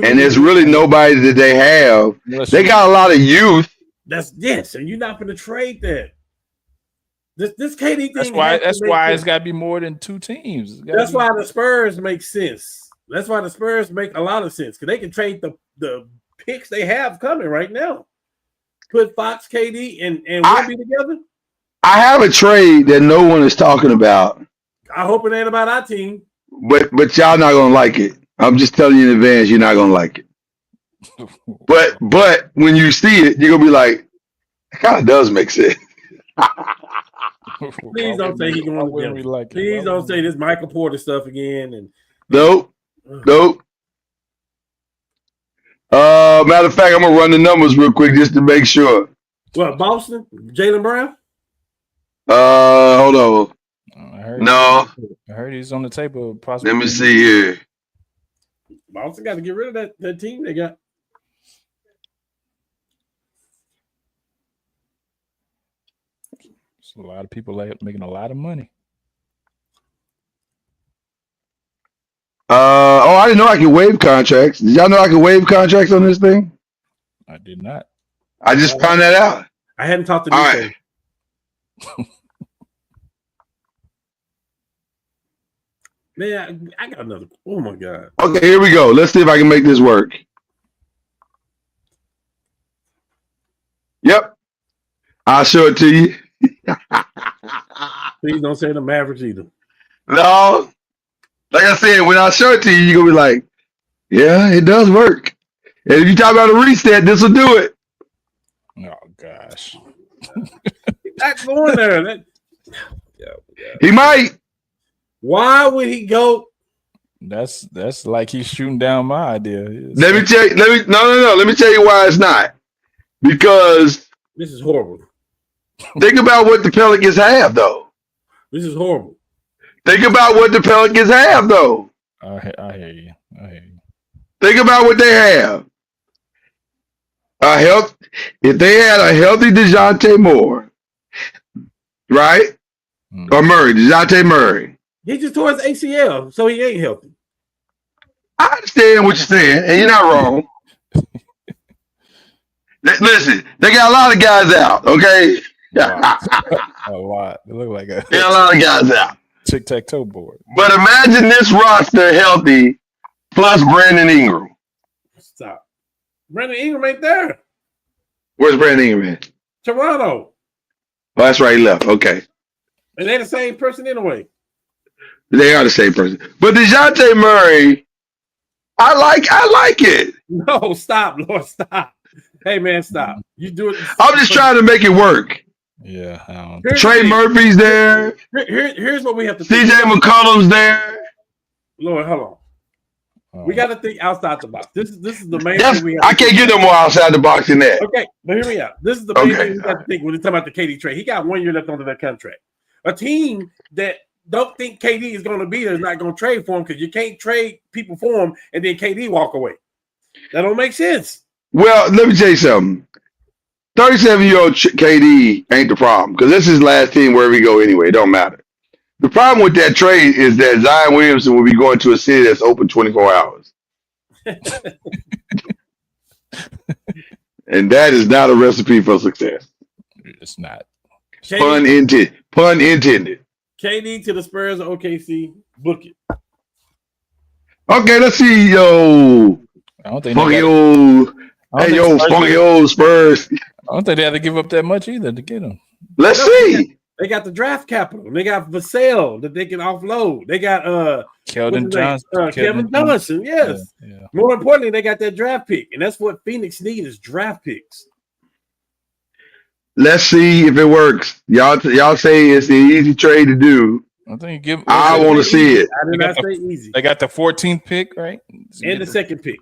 And there's really nobody that they have. They got a lot of youth. And you're not going to trade that. This KD thing. That's why it's got to be more than 2 teams. That's why the Spurs make sense. That's why the Spurs make a lot of sense because they can trade the picks they have coming right now. Put Fox, KD, and we'll be together. I have a trade that no one is talking about. I hope it ain't about our team. But y'all not gonna like it. I'm just telling you in advance, you're not gonna like it. But when you see it, you're gonna be like, it kind of does make sense. Please don't say he's going to be like. Please don't say this Michael Porter stuff again. And nope. Matter of fact, I'm gonna run the numbers real quick just to make sure. What, Boston? Jaylen Brown? Hold on. I heard he's on the table. Possibly. Let me see here. Boston got to get rid of that team they got. A lot of people making a lot of money. I didn't know I could waive contracts. Did y'all know I could waive contracts on this thing? I did not. I just found that out. I hadn't talked to All right. Man, I got another. Oh my God. Okay, here we go. Let's see if I can make this work. Yep. I'll show it to you. Please don't say the Mavericks either. No. Like I said, when I show it to you, you're going to be like, yeah, it does work. And if you talk about a reset, this will do it. Oh, gosh. Not going there. He might. Why would he go? That's like he's shooting down my idea. Let me tell you. Let me tell you why it's not. Because this is horrible. Think about what the Pelicans have, though. This is horrible. Think about what the Pelicans have, though. I hear you. Think about what they have. a health. If they had a healthy DeJounte Moore, right, or Murray, DeJounte Murray. He just tore his ACL, so he ain't healthy. I understand what you're saying, and you're not wrong. Listen, they got a lot of guys out, okay? A lot. It look like They got a lot of guys out. tic-tac-toe board. But imagine this roster healthy plus Brandon Ingram. Stop. Brandon Ingram ain't there. Where's Brandon Ingram at? Toronto. Oh, that's right, he left. Okay. And they're the same person anyway. They are the same person. But DeJounte Murray, I like it. No, stop, Lord, stop. Hey, man, stop. You do it. I'm just trying to make it work. Yeah. I don't Trey Murphy's there. Here's what we have to CJ McCollum's there. Lord, hold on. We got to think outside the box. This is the main thing we have I can't get no more outside the box than that. Okay, but hear me out. This is the main thing we got to think when we talk about the KD trade. He got 1 year left under that contract. A team that don't think KD is going to be there is not going to trade for him because you can't trade people for him and then KD walk away. That don't make sense. Well, let me tell you something. 37-year-old KD ain't the problem because this is his last team wherever he go anyway. It don't matter. The problem with that trade is that Zion Williamson will be going to a city that's open 24 hours. And that is not a recipe for success. It's not. Pun intended. KD to the Spurs or OKC, book it. Okay, let's see, yo. I don't think funky old Spurs. I don't think they had to give up that much either to get him. Let's see. They got the draft capital. They got Vassell that they can offload. They got Keldon Johnson. Kevin Johnson, yes. Yeah. More importantly, they got that draft pick, and that's what Phoenix needs is draft picks. Let's see if it works. Y'all say it's the easy trade to do. I want to see it. I did not say easy. They got the 14th pick, right? And the second pick.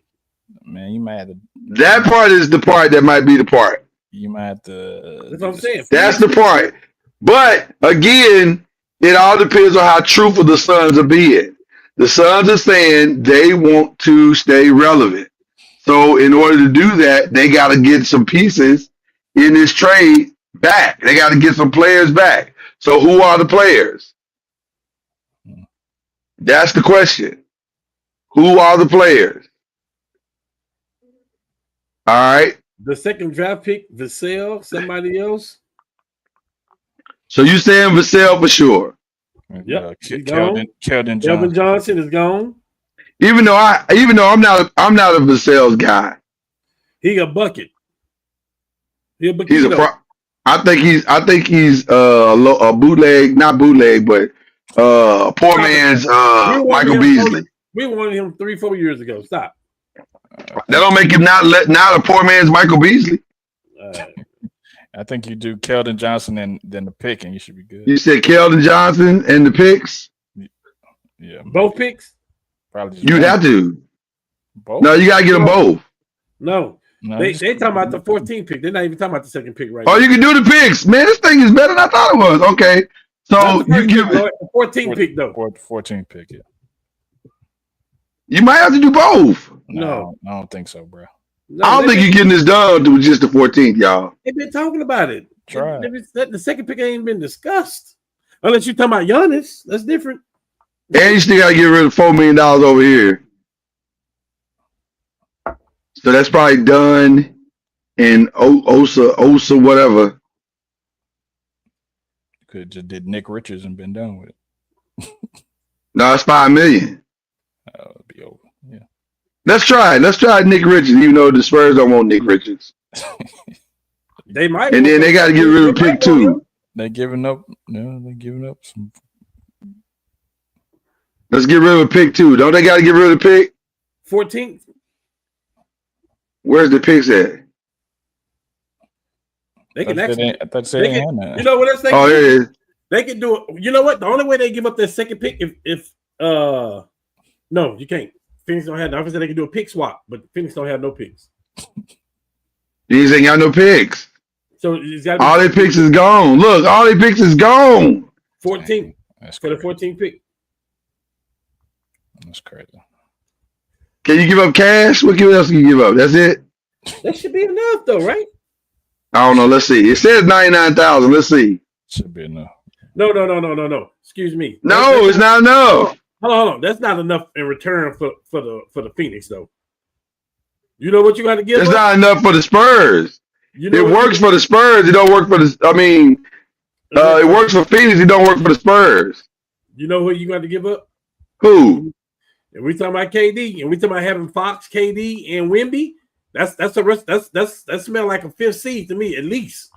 Man, you might have to. That part is the part that might be the part. You might have to. That's what I'm saying. That's the part. But again, it all depends on how truthful the Suns are being. The Suns are saying they want to stay relevant. So in order to do that, they got to get some pieces in this trade back. They got to get some players back. So who are the players? That's the question. Who are the players? All right. The second draft pick, Vassell, somebody else. So you saying Vassell for sure? Yep. Keldon Johnson is gone. Even though I'm not a Vassell's guy. He a bucket. He's I think he's a bootleg, not bootleg, but poor man's Michael Beasley. We wanted him 3-4 years ago. Stop. That don't make him not a poor man's Michael Beasley. I think you do Keldon Johnson and then the pick, and you should be good. You said Keldon Johnson and the picks? Yeah. Both picks? Probably. You'd have to. Both? No, you got to get them both. No. They talking about the 14th pick. They're not even talking about the second pick right now. Oh, you can do the picks. Man, this thing is better than I thought it was. Okay. So you give it. The 14th pick, though. 14th pick, yeah. You might have to do both. No. I don't think so, bro. No, I don't think you're getting this done with just the 14th, y'all. They've been talking about it. Try. The second pick ain't been discussed. Unless you're talking about Giannis. That's different. And you still got to get rid of $4 million over here. So that's probably done in Osa, whatever. Could just did Nick Richards and been done with it. No, it's $5 million. It'll be over. Yeah. Let's try it. Let's try Nick Richards, even though the Spurs don't want Nick Richards. They might. And then they got to get rid of pick 2. They're giving up. No, they're giving up some. Let's get rid of pick 2. Don't they got to get rid of the pick? 14th. Where's the picks at? They can actually. I thought they had that. You know what else they can do? Is. They can do it. You know what? The only way they give up that second pick if no, you can't. Phoenix don't have. The officer they can do a pick swap, but Phoenix don't have no picks. These ain't got no picks. So it's got all their picks is gone. Look, all their picks is gone. 14 for the 14th pick. That's crazy. Can you give up cash? What else can you give up? That's it. That should be enough, though, right? I don't know. Let's see. It says 99,000. Let's see. Should be enough. No. Excuse me. No, it's not enough. Hold on. That's not enough in return for the Phoenix, though. You know what you got to give It's up? not enough for the Spurs. You know It works for the Spurs. It don't work for the. I mean, it works for Phoenix. It don't work for the Spurs. You know who you got to give up? Who? And we talking about KD, and we talking about having Fox, KD, and Wemby. That's the rest. That smell like a fifth seed to me, at least.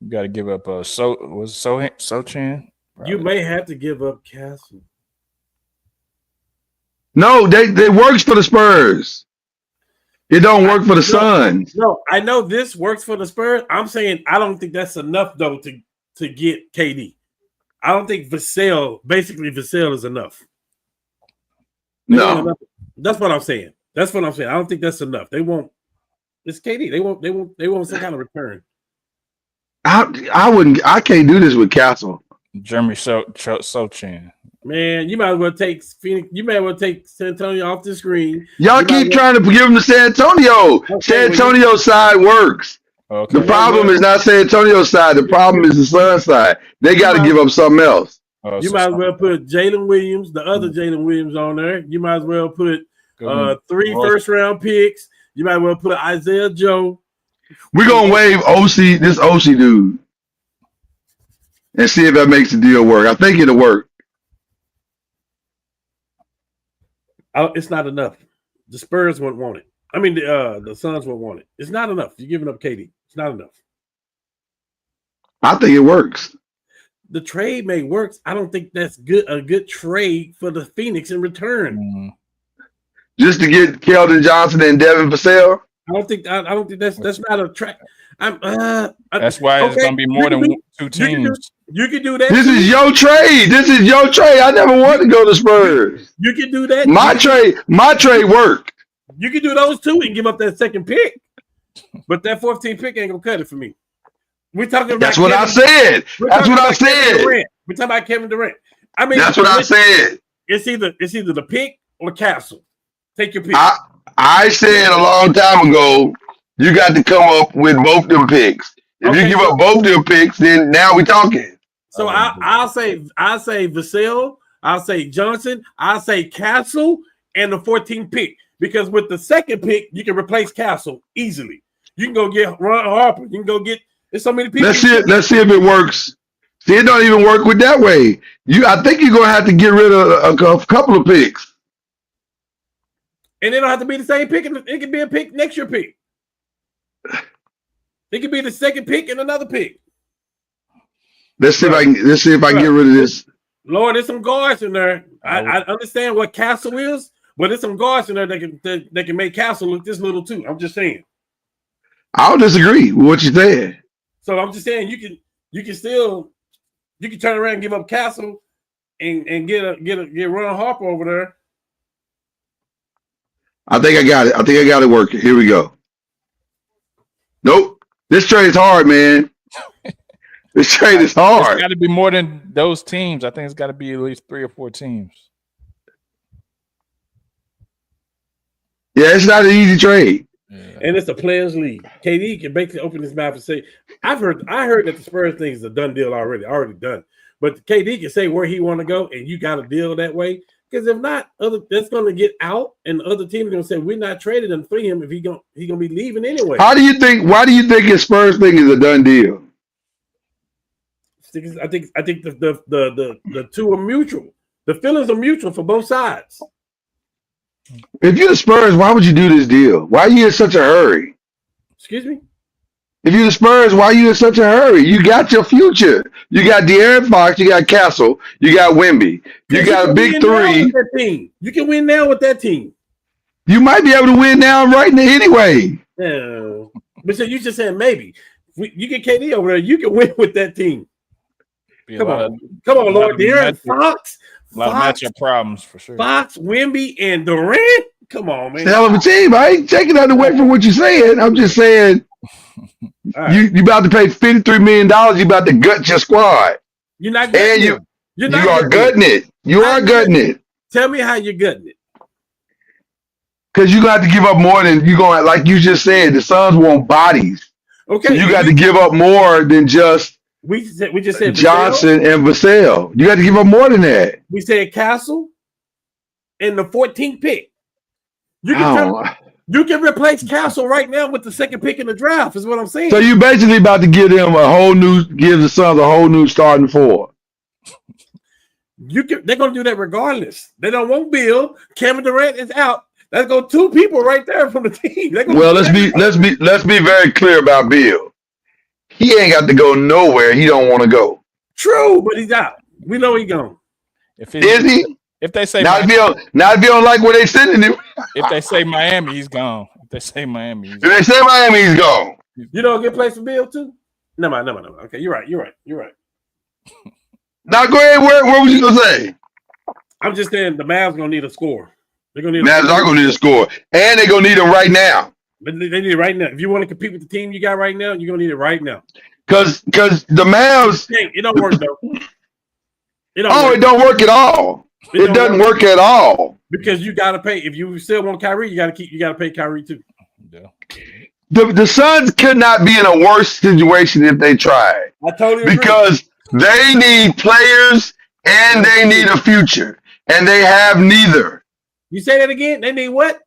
You got to give up. Sochan. You may have to give up Castle. No, they works for the Spurs. It don't work for the Suns. No, I know this works for the Spurs. I'm saying I don't think that's enough though to get KD. I don't think Vassell is enough. No, that's what I'm saying. I don't think that's enough. They won't. It's KD. They want some kind of return. I wouldn't. I can't do this with Castle. Jeremy Sochan. Man, you might as well take Phoenix. You may as well take San Antonio off the screen. Y'all keep trying to give him to San Antonio. Okay, San Antonio's side works. Okay. The problem is not San Antonio's side. The problem is the Suns side. They got to give up something else. You might as well put Jalen Williams, the other Jalen Williams, on there. You might as well put 3 first-round picks. You might as well put Isaiah Joe. We're gonna waive this OC dude and see if that makes the deal work. I think it'll work. It's not enough. The Spurs won't want it. I mean, the Suns won't want it. It's not enough. You're giving up KD. It's not enough. I think it works. The trade may work. I don't think that's a good trade for the Phoenix in return. Mm-hmm. Just to get Keldon Johnson and Devin Vassell? I don't think that's not a track. That's why it's gonna be more than 2 teams. You can do that. This is your trade. I never wanted to go to Spurs. You can do that. My trade worked. You can do those two and give up that second pick. But that 14th pick ain't gonna cut it for me. We're talking about That's what I said. That's what I said. We're talking about Kevin Durant. I mean, that's what I said. It's either the pick or Castle. Take your pick. I said a long time ago, you got to come up with both them picks. If you give up both them picks, then now we're talking. So I'll say Vassell, I'll say Johnson, I'll say Castle, and the 14th pick. Because with the second pick, you can replace Castle easily. You can go get Ron Harper. You can go get. There's so many people. Let's see if it works. See, it don't even work with that way. I think you're gonna have to get rid of a couple of picks. And they don't have to be the same pick. It can be a pick next year pick. It could be the second pick and another pick. Let's see if I can get rid of this. Lord, there's some guards in there. I understand what Castle is, but there's some guards in there that can make Castle look this little too. I'm just saying. I don't disagree with what you said. So I'm just saying you can turn around and give up Castle and get Ron Harper over there. I think I got it working. Here we go. Nope. This trade is hard, man. This trade is hard. It's got to be more than those teams. I think it's got to be at least 3 or 4 teams. Yeah, it's not an easy trade. Yeah. And it's a players' league. KD can basically open his mouth and say, I heard that the Spurs thing is a done deal already done. But KD can say where he want to go, and you got to deal that way. Because if not, that's going to get out, and the other team is going to say we're not trading him for him if he's going to be leaving anyway. Why do you think his Spurs thing is a done deal? I think the two are mutual. The feelings are mutual for both sides. If you're the Spurs, why would you do this deal? Why are you in such a hurry? Excuse me? If you're the Spurs, why are you in such a hurry? You got your future. You got De'Aaron Fox, you got Castle, you got Wemby. You got a big three. You can win now with that team. You might be able to win now right now anyway. No. But so you just saying maybe. You get KD over there, you can win with that team. Come on, Lord. De'Aaron Fox. A lot of matchup problems for sure. Fox, Wemby, and Durant. Come on, man. It's a hell of a team. I ain't taking that away from what you're saying. I'm just saying right. You about to pay $53 million. You about to gut your squad. You're not gutting it. You are gutting it. You are gutting it. Tell me how you're gutting it. Because you got to give up more than you going. Like you just said, the Suns want bodies. Okay, So you got to give up more than just we just said Johnson and Vassell. You got to give up more than that. We said Castle and the 14th pick. You can replace Castle right now with the second pick in the draft. Is what I'm saying. So you basically about to give the Suns a whole new starting four. They're gonna do that regardless. They don't want Bill. Kevin Durant is out. Let's go 2 people right there from the team. Well, let's be very clear about Bill. He ain't got to go nowhere. He don't want to go. True, but he's out. We know he's gone. Is he? If they say not if you don't like where they sending him. If they say Miami, he's gone. If they say Miami, he's gone. You know a good place for Bill too? No. Okay, you're right. Now go ahead. Where was you gonna say? I'm just saying the Mavs gonna need a score. They're gonna need. Mavs are gonna need a score, and they're gonna need him right now. They need it right now. If you want to compete with the team you got right now, you're gonna need it right now. Because the Mavs, it don't work though. It don't work at all. It doesn't work at all because you gotta pay. If you still want Kyrie, you gotta pay Kyrie too. Yeah. The Suns could not be in a worse situation if they tried. I totally agree. Because they need players and they need a future, and they have neither. You say that again? They need what?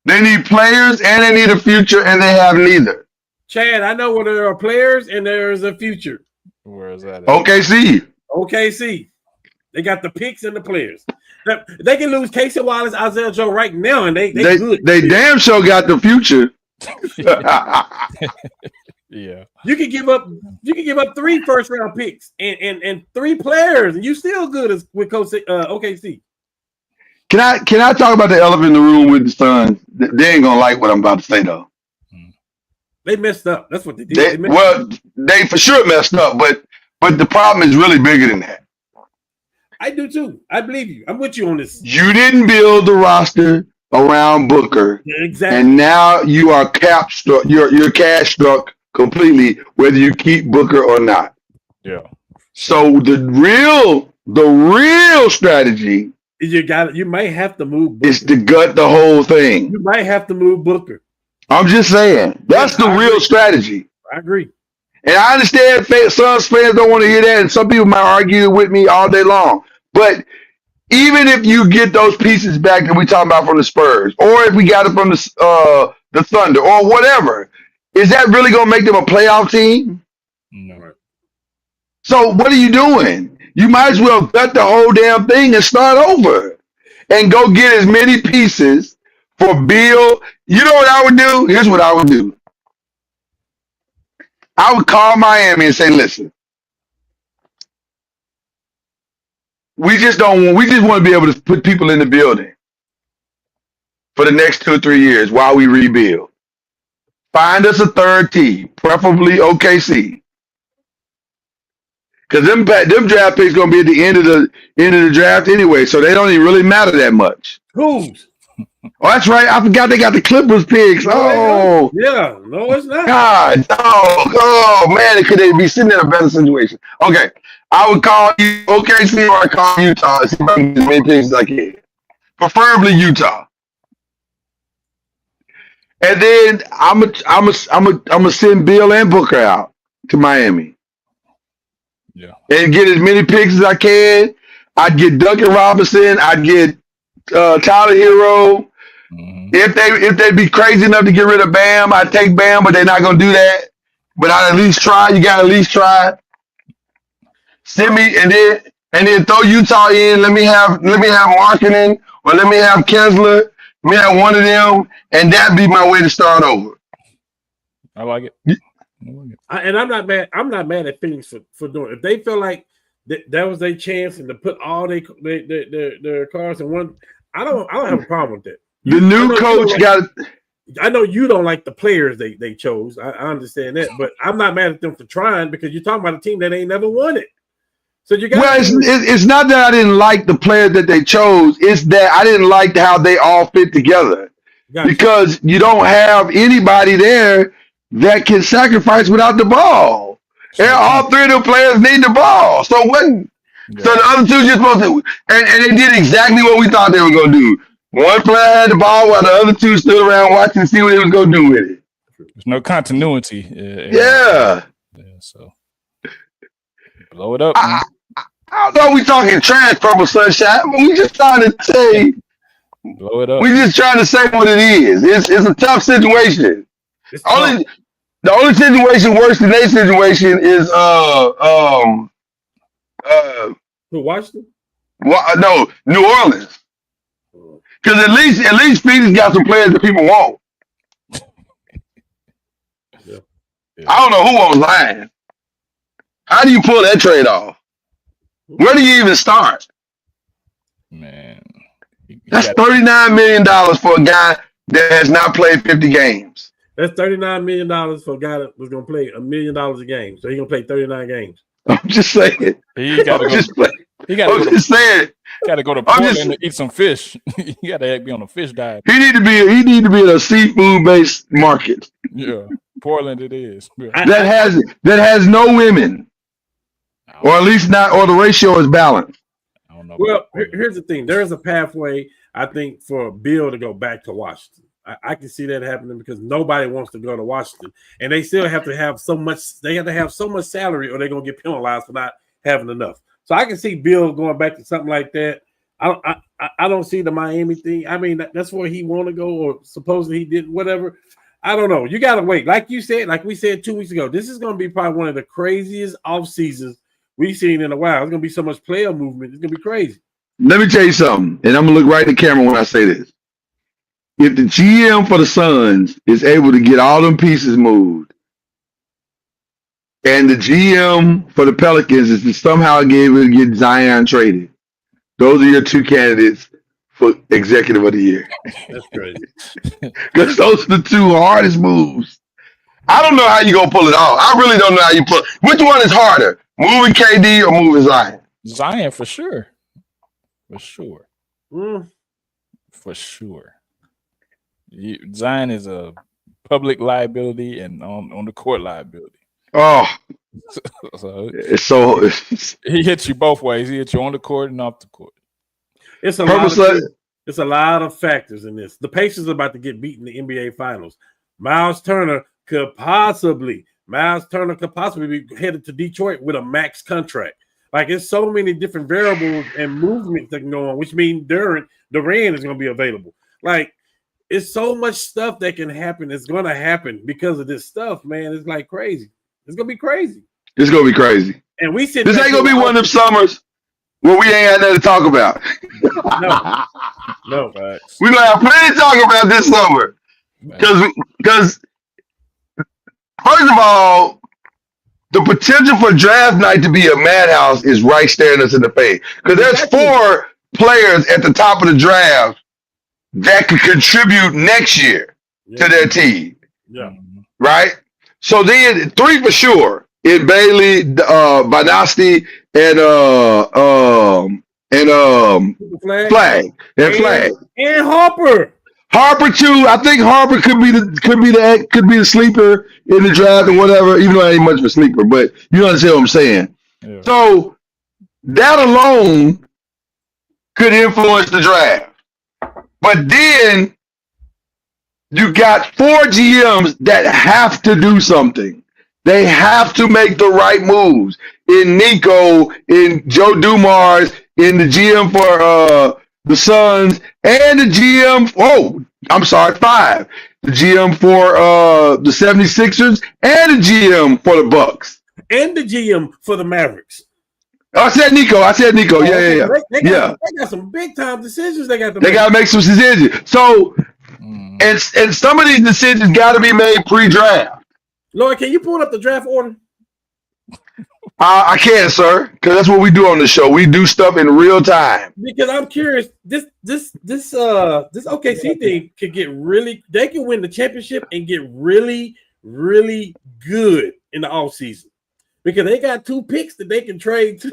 They need players and they need a future, and they have neither. Chad, I know where there are players and there is a future. Where is that at? OKC. They got the picks and the players. They can lose Casey Wallace, Isaiah Joe right now, and they good. They damn sure got the future. Yeah. You can give up 3 first-round picks and 3 players, and you still good with OKC. Can I talk about the elephant in the room with the Suns? They ain't gonna like what I'm about to say though. They messed up. That's what they did. They for sure messed up, but the problem is really bigger than that. I do too. I believe you. I'm with you on this. You didn't build the roster around Booker, exactly, and now you are cap struck. You're cash struck completely, whether you keep Booker or not. Yeah. So the real strategy is you might have to move Booker. Is to gut the whole thing. You might have to move Booker. I'm just saying that's the real strategy. I agree. And I understand Suns fans don't want to hear that, and some people might argue with me all day long. But even if you get those pieces back that we talking about from the Spurs, or if we got it from the Thunder, or whatever, is that really going to make them a playoff team? No. So what are you doing? You might as well gut the whole damn thing and start over, and go get as many pieces for Bill. You know what I would do? Here's what I would do. I would call Miami and say, listen, we just want to be able to put people in the building for the next 2 or 3 years while we rebuild. Find us a third team, preferably OKC. Because them draft picks going to be at the end of the draft anyway, so they don't even really matter that much. Who's? Oh, that's right. I forgot they got the Clippers picks. Oh, yeah. No, it's not. God, oh man, could they be sitting in a better situation? Okay, I would call you OKC or I call Utah and see if I can get as many picks as I can. Preferably Utah. And then I'm a send Bill and Booker out to Miami. Yeah. And get as many picks as I can. I'd get Duncan Robinson. I'd get Tyler Hero. Mm-hmm. If they'd be crazy enough to get rid of Bam, I'd take Bam, but they're not gonna do that. But I'd at least try. You gotta at least try. Send me and then throw Utah in. Let me have Markkanen or let me have Kessler. Let me have one of them, and that'd be my way to start over. I like it. And I'm not mad. I'm not mad at Phoenix for doing it. If they feel like that was their chance and to put all their cards in one, I don't have a problem with that. The new coach got. I know you don't like the players they chose. I understand that, but I'm not mad at them for trying because you're talking about a team that ain't never won it. So you got. Well, it's not that I didn't like the players that they chose. It's that I didn't like how they all fit together. Because you don't have anybody there that can sacrifice without the ball. And all 3 of the players need the ball. So what? Yeah. So the other 2 just supposed to, and they did exactly what we thought they were going to do. One player had the ball while the other two stood around watching to see what he was going to do with it. There's no continuity. Yeah. So blow it up. I don't know. We talking trash, Purple Sunshine, but we just trying to say. Blow it up. We just trying to say what it is. It's a tough situation. The only situation worse than their situation is Who Washington? no, New Orleans. Because at least Phoenix got some players that people want. Yeah. I don't know who on line. How do you pull that trade off? Where do you even start? Man, That's $39 million for a guy that has not played 50 games. That's $39 million for a guy that was going to play $1 million a game. So he's going to play 39 games. I'm just saying. he got to go. He got I'm just saying. Got to go to Portland to eat some fish. You got to be on a fish diet. He need to be in a seafood based market. Yeah, Portland it is. Yeah. that has no women, or at least not, or the ratio is balanced. I don't know. Well, here's the thing. There is a pathway, I think, for Bill to go back to Washington. I can see that happening because nobody wants to go to Washington, and they still have to have so much. They have to have so much salary, or they're gonna get penalized for not having enough. So I can see Bill going back to something like that. I don't see the Miami thing. I mean, that's where he want to go, or supposedly he did whatever. I don't know. You gotta wait, like you said, like we said 2 weeks ago. This is gonna be probably one of the craziest off seasons we've seen in a while. There's gonna be so much player movement. It's gonna be crazy. Let me tell you something, and I'm gonna look right in the camera when I say this. If the GM for the Suns is able to get all them pieces moved, and the GM for the Pelicans is to somehow able to get Zion traded, those are your two candidates for Executive of the Year. That's crazy. Because those are the two hardest moves. I don't know how you gonna pull it off. I really don't know how you pull. Which one is harder, moving KD or moving Zion? Zion for sure. For sure. Mm. For sure. Zion is a public liability and on the court liability. Oh, So it's so. he hits you both ways. He hits you on the court and off the court. It's a lot of factors in this. The Pacers are about to get beat in the NBA Finals. Miles Turner could possibly be headed to Detroit with a max contract. Like, it's so many different variables and movements that can go on, which means Durant is going to be available. Like, it's so much stuff that can happen. It's going to happen because of this stuff, man. It's like crazy. It's going to be crazy. It's gonna be crazy. And we said this ain't gonna be one of them summers where we ain't had nothing to talk about. No. We're gonna have plenty to talk about this summer. Because first of all, the potential for draft night to be a madhouse is right staring us in the face. Because there's 4 players at the top of the draft that could contribute next year to their team. Yeah. Right? So then 3 for sure. In Bailey, Banasti, and Flag. And Harper. Harper too. I think Harper could be the sleeper in the draft or whatever, even though I ain't much of a sleeper, but you understand what I'm saying. Yeah. So that alone could influence the draft. But then you got 4 GMs that have to do something. They have to make the right moves. In Nico, in Joe Dumars, in the GM for the Suns, and the GM, 5. The GM for the 76ers, and the GM for the Bucks. And the GM for the Mavericks. I said Nico. Yeah. They got some big time decisions they got to make. They got to make some decisions. So, and some of these decisions got to be made pre-draft. Lloyd, can you pull up the draft order? I can, sir, because that's what we do on the show. We do stuff in real time. Because I'm curious, this OKC thing could get really. They can win the championship and get really, really good in the offseason because they got 2 picks that they can trade to.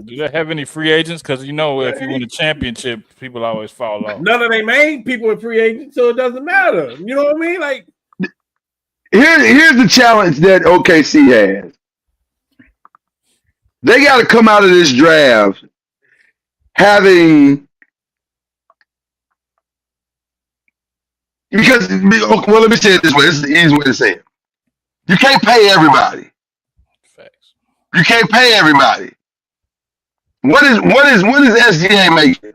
Do they have any free agents? Because if you win the championship, people always fall off. None of their main people are free agents, so it doesn't matter. You know what I mean? Like. Here's the challenge that OKC has. They got to come out of this draft having Because well, let me say it this way. This is the easiest way to say it. You can't pay everybody. Facts. You can't pay everybody. What is SGA making?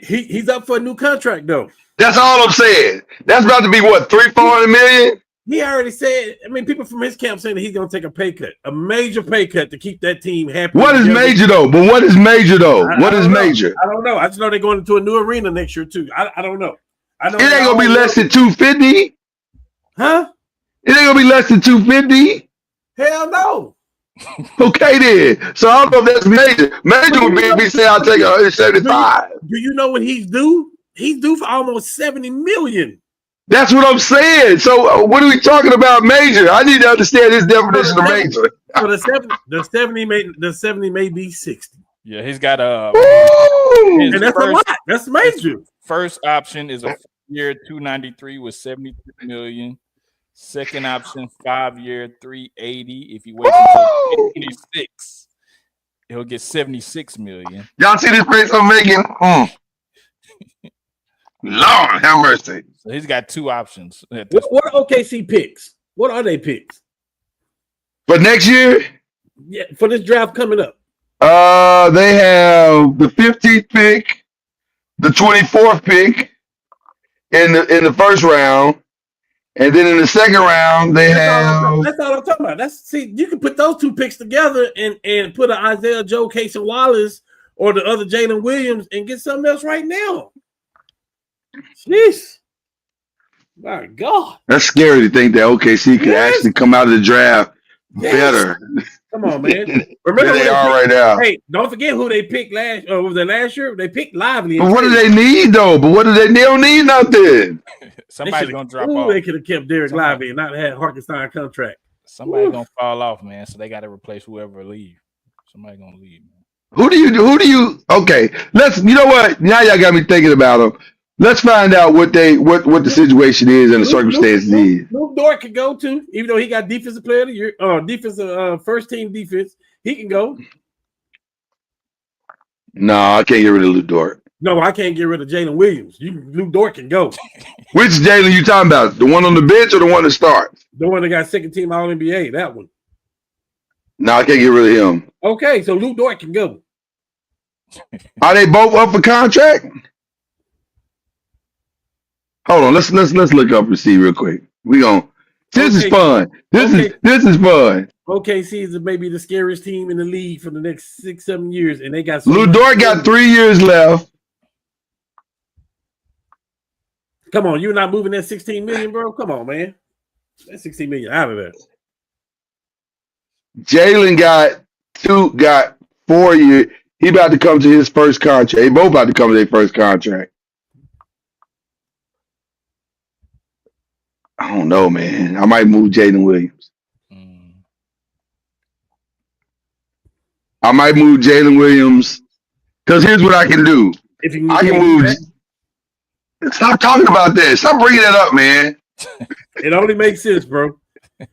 He's up for a new contract though. That's all I'm saying. That's about to be what, 300-400 million? He already said. I mean, people from his camp saying that he's going to take a pay cut, a major pay cut to keep that team happy. What is major though? But what is major though? What is major? I don't know. I just know they're going into a new arena next year too. I don't know. I know it ain't gonna be less than 250. Huh? It ain't gonna be less than 250. Hell no. Okay then. So I don't know if that's major. Major would be if he say I'll take 175. Do you know what he's due? He's due for almost 70 million. That's what I'm saying. So what are we talking about major? I need to understand his definition of major. So the 70 may be 60. Yeah, he's got a. And that's a lot. That's major. First option is a year 293 with 73 million. Second option, 5 year 380. If he waits until 26, he'll get 76 million. Y'all see this face I'm making? Lord have mercy. So he's got two options. What are OKC picks? What are they picks? For next year? Yeah, for this draft coming up. They have the 15th pick, the 24th pick in the first round, and then in the second round they have. That's all I'm talking about. You can put those two picks together and put an Isaiah Joe, Casey Wallace, or the other Jalen Williams and get something else right now. Jeez. My God. That's scary to think that OKC could actually come out of the draft better. Come on, man. Remember they are right now. Hey, don't forget who they picked last. Was it last year? They picked Lively. But what do they need though? They don't need nothing. Somebody's gonna drop off. They could have kept Derek Lively and not had Harkenstein contract. Somebody's gonna fall off, man. So they got to replace whoever leave. Somebody's gonna leave, man. Who do you? Okay, you know what? Now y'all got me thinking about them. Let's find out what the situation is and the circumstances is. Luke Dort could go too, even though he got defensive player of the year, defensive first team defense. He can go. No, I can't get rid of Luke Dort. No, I can't get rid of Jalen Williams. Luke Dort can go. Which Jalen you talking about? The one on the bench or the one that starts? The one that got second team All NBA. That one. No, I can't get rid of him. Okay, so Luke Dort can go. Are they both up for contract? Hold on, let's look up and see real quick. This is fun. This is fun. OKC is maybe the scariest team in the league for the next 6-7 years, and they got Luke Dort got 3 years left. Come on, you're not moving that 16 million, bro. Come on, man. That 16 million out of there. Jalen got 4 years. He about to come to his first contract. They both about to come to their first contract. I don't know, man. I might move Jalen Williams. I might move Jalen Williams because here's what I can do. I can move. Stop talking about that. Stop bringing that up, man. It only makes sense, bro.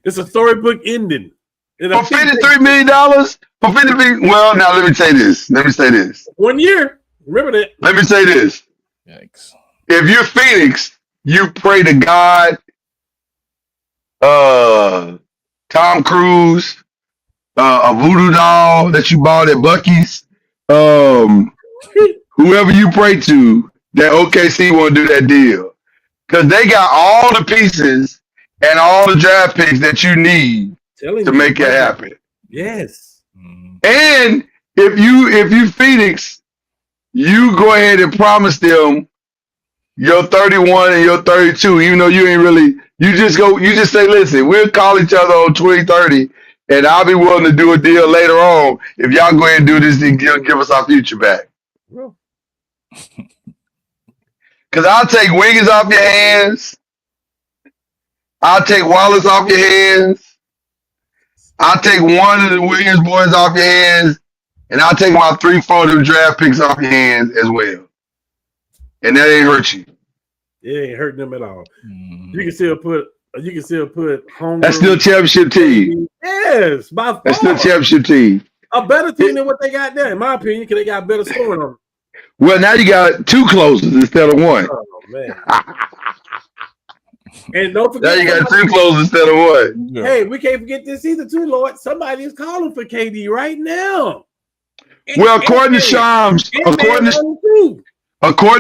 It's a storybook ending. For $53 million? For 50 million? Well, now let me say this. 1 year. Remember that. Let me say this. Yikes. If you're Phoenix, you pray to God, Tom Cruise, a voodoo doll that you bought at Buc-ee's, whoever you pray to, that OKC won't do that deal. Because they got all the pieces and all the draft picks that you need to make it happen. Yes. And if you Phoenix, you go ahead and promise them your 31 and your 32, even though you ain't really, you just say, listen, we'll call each other on 2030, and I'll be willing to do a deal later on if y'all go ahead and do this and give us our future back. Because I'll take Wiggins off your hands. I'll take Wallace off your hands. I'll take one of the Williams boys off your hands. And I'll take my 3-4 of the draft picks off your hands as well. And that ain't hurt you. It ain't hurting them at all. You can still put home. That's still a championship team. Yes, by far. That's still a championship team. A better team than what they got there, in my opinion, because they got better scoring on them. Well, now you got 2 closers instead of 1. Oh man. And don't Now forget, you got two clothes instead of one. Yeah. hey, we can't forget this either, too, Lord. Somebody is calling for KD right now. Well, according to Shams, according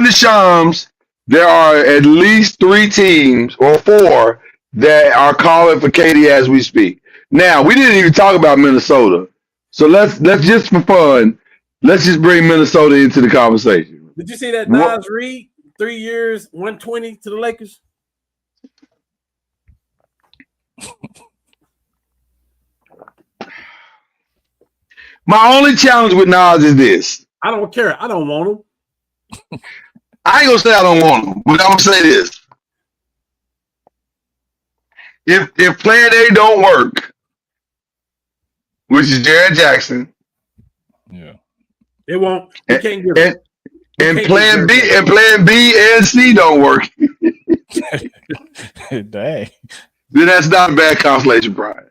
to Shams, there are at least 3 teams or 4 that are calling for KD as we speak. Now, we didn't even talk about Minnesota. So let's just for fun, let's just bring Minnesota into the conversation. Did you see that Nas Reed, 3 years, 120 to the Lakers? My only challenge with Nas is this. I don't care. I don't want him. I ain't gonna say I don't want him, but I'm gonna say this. If plan A don't work, which is Jared Jackson, Yeah. It won't. You can't give and, it. and plan B and C don't work, Dang. then that's not a bad consolation prize.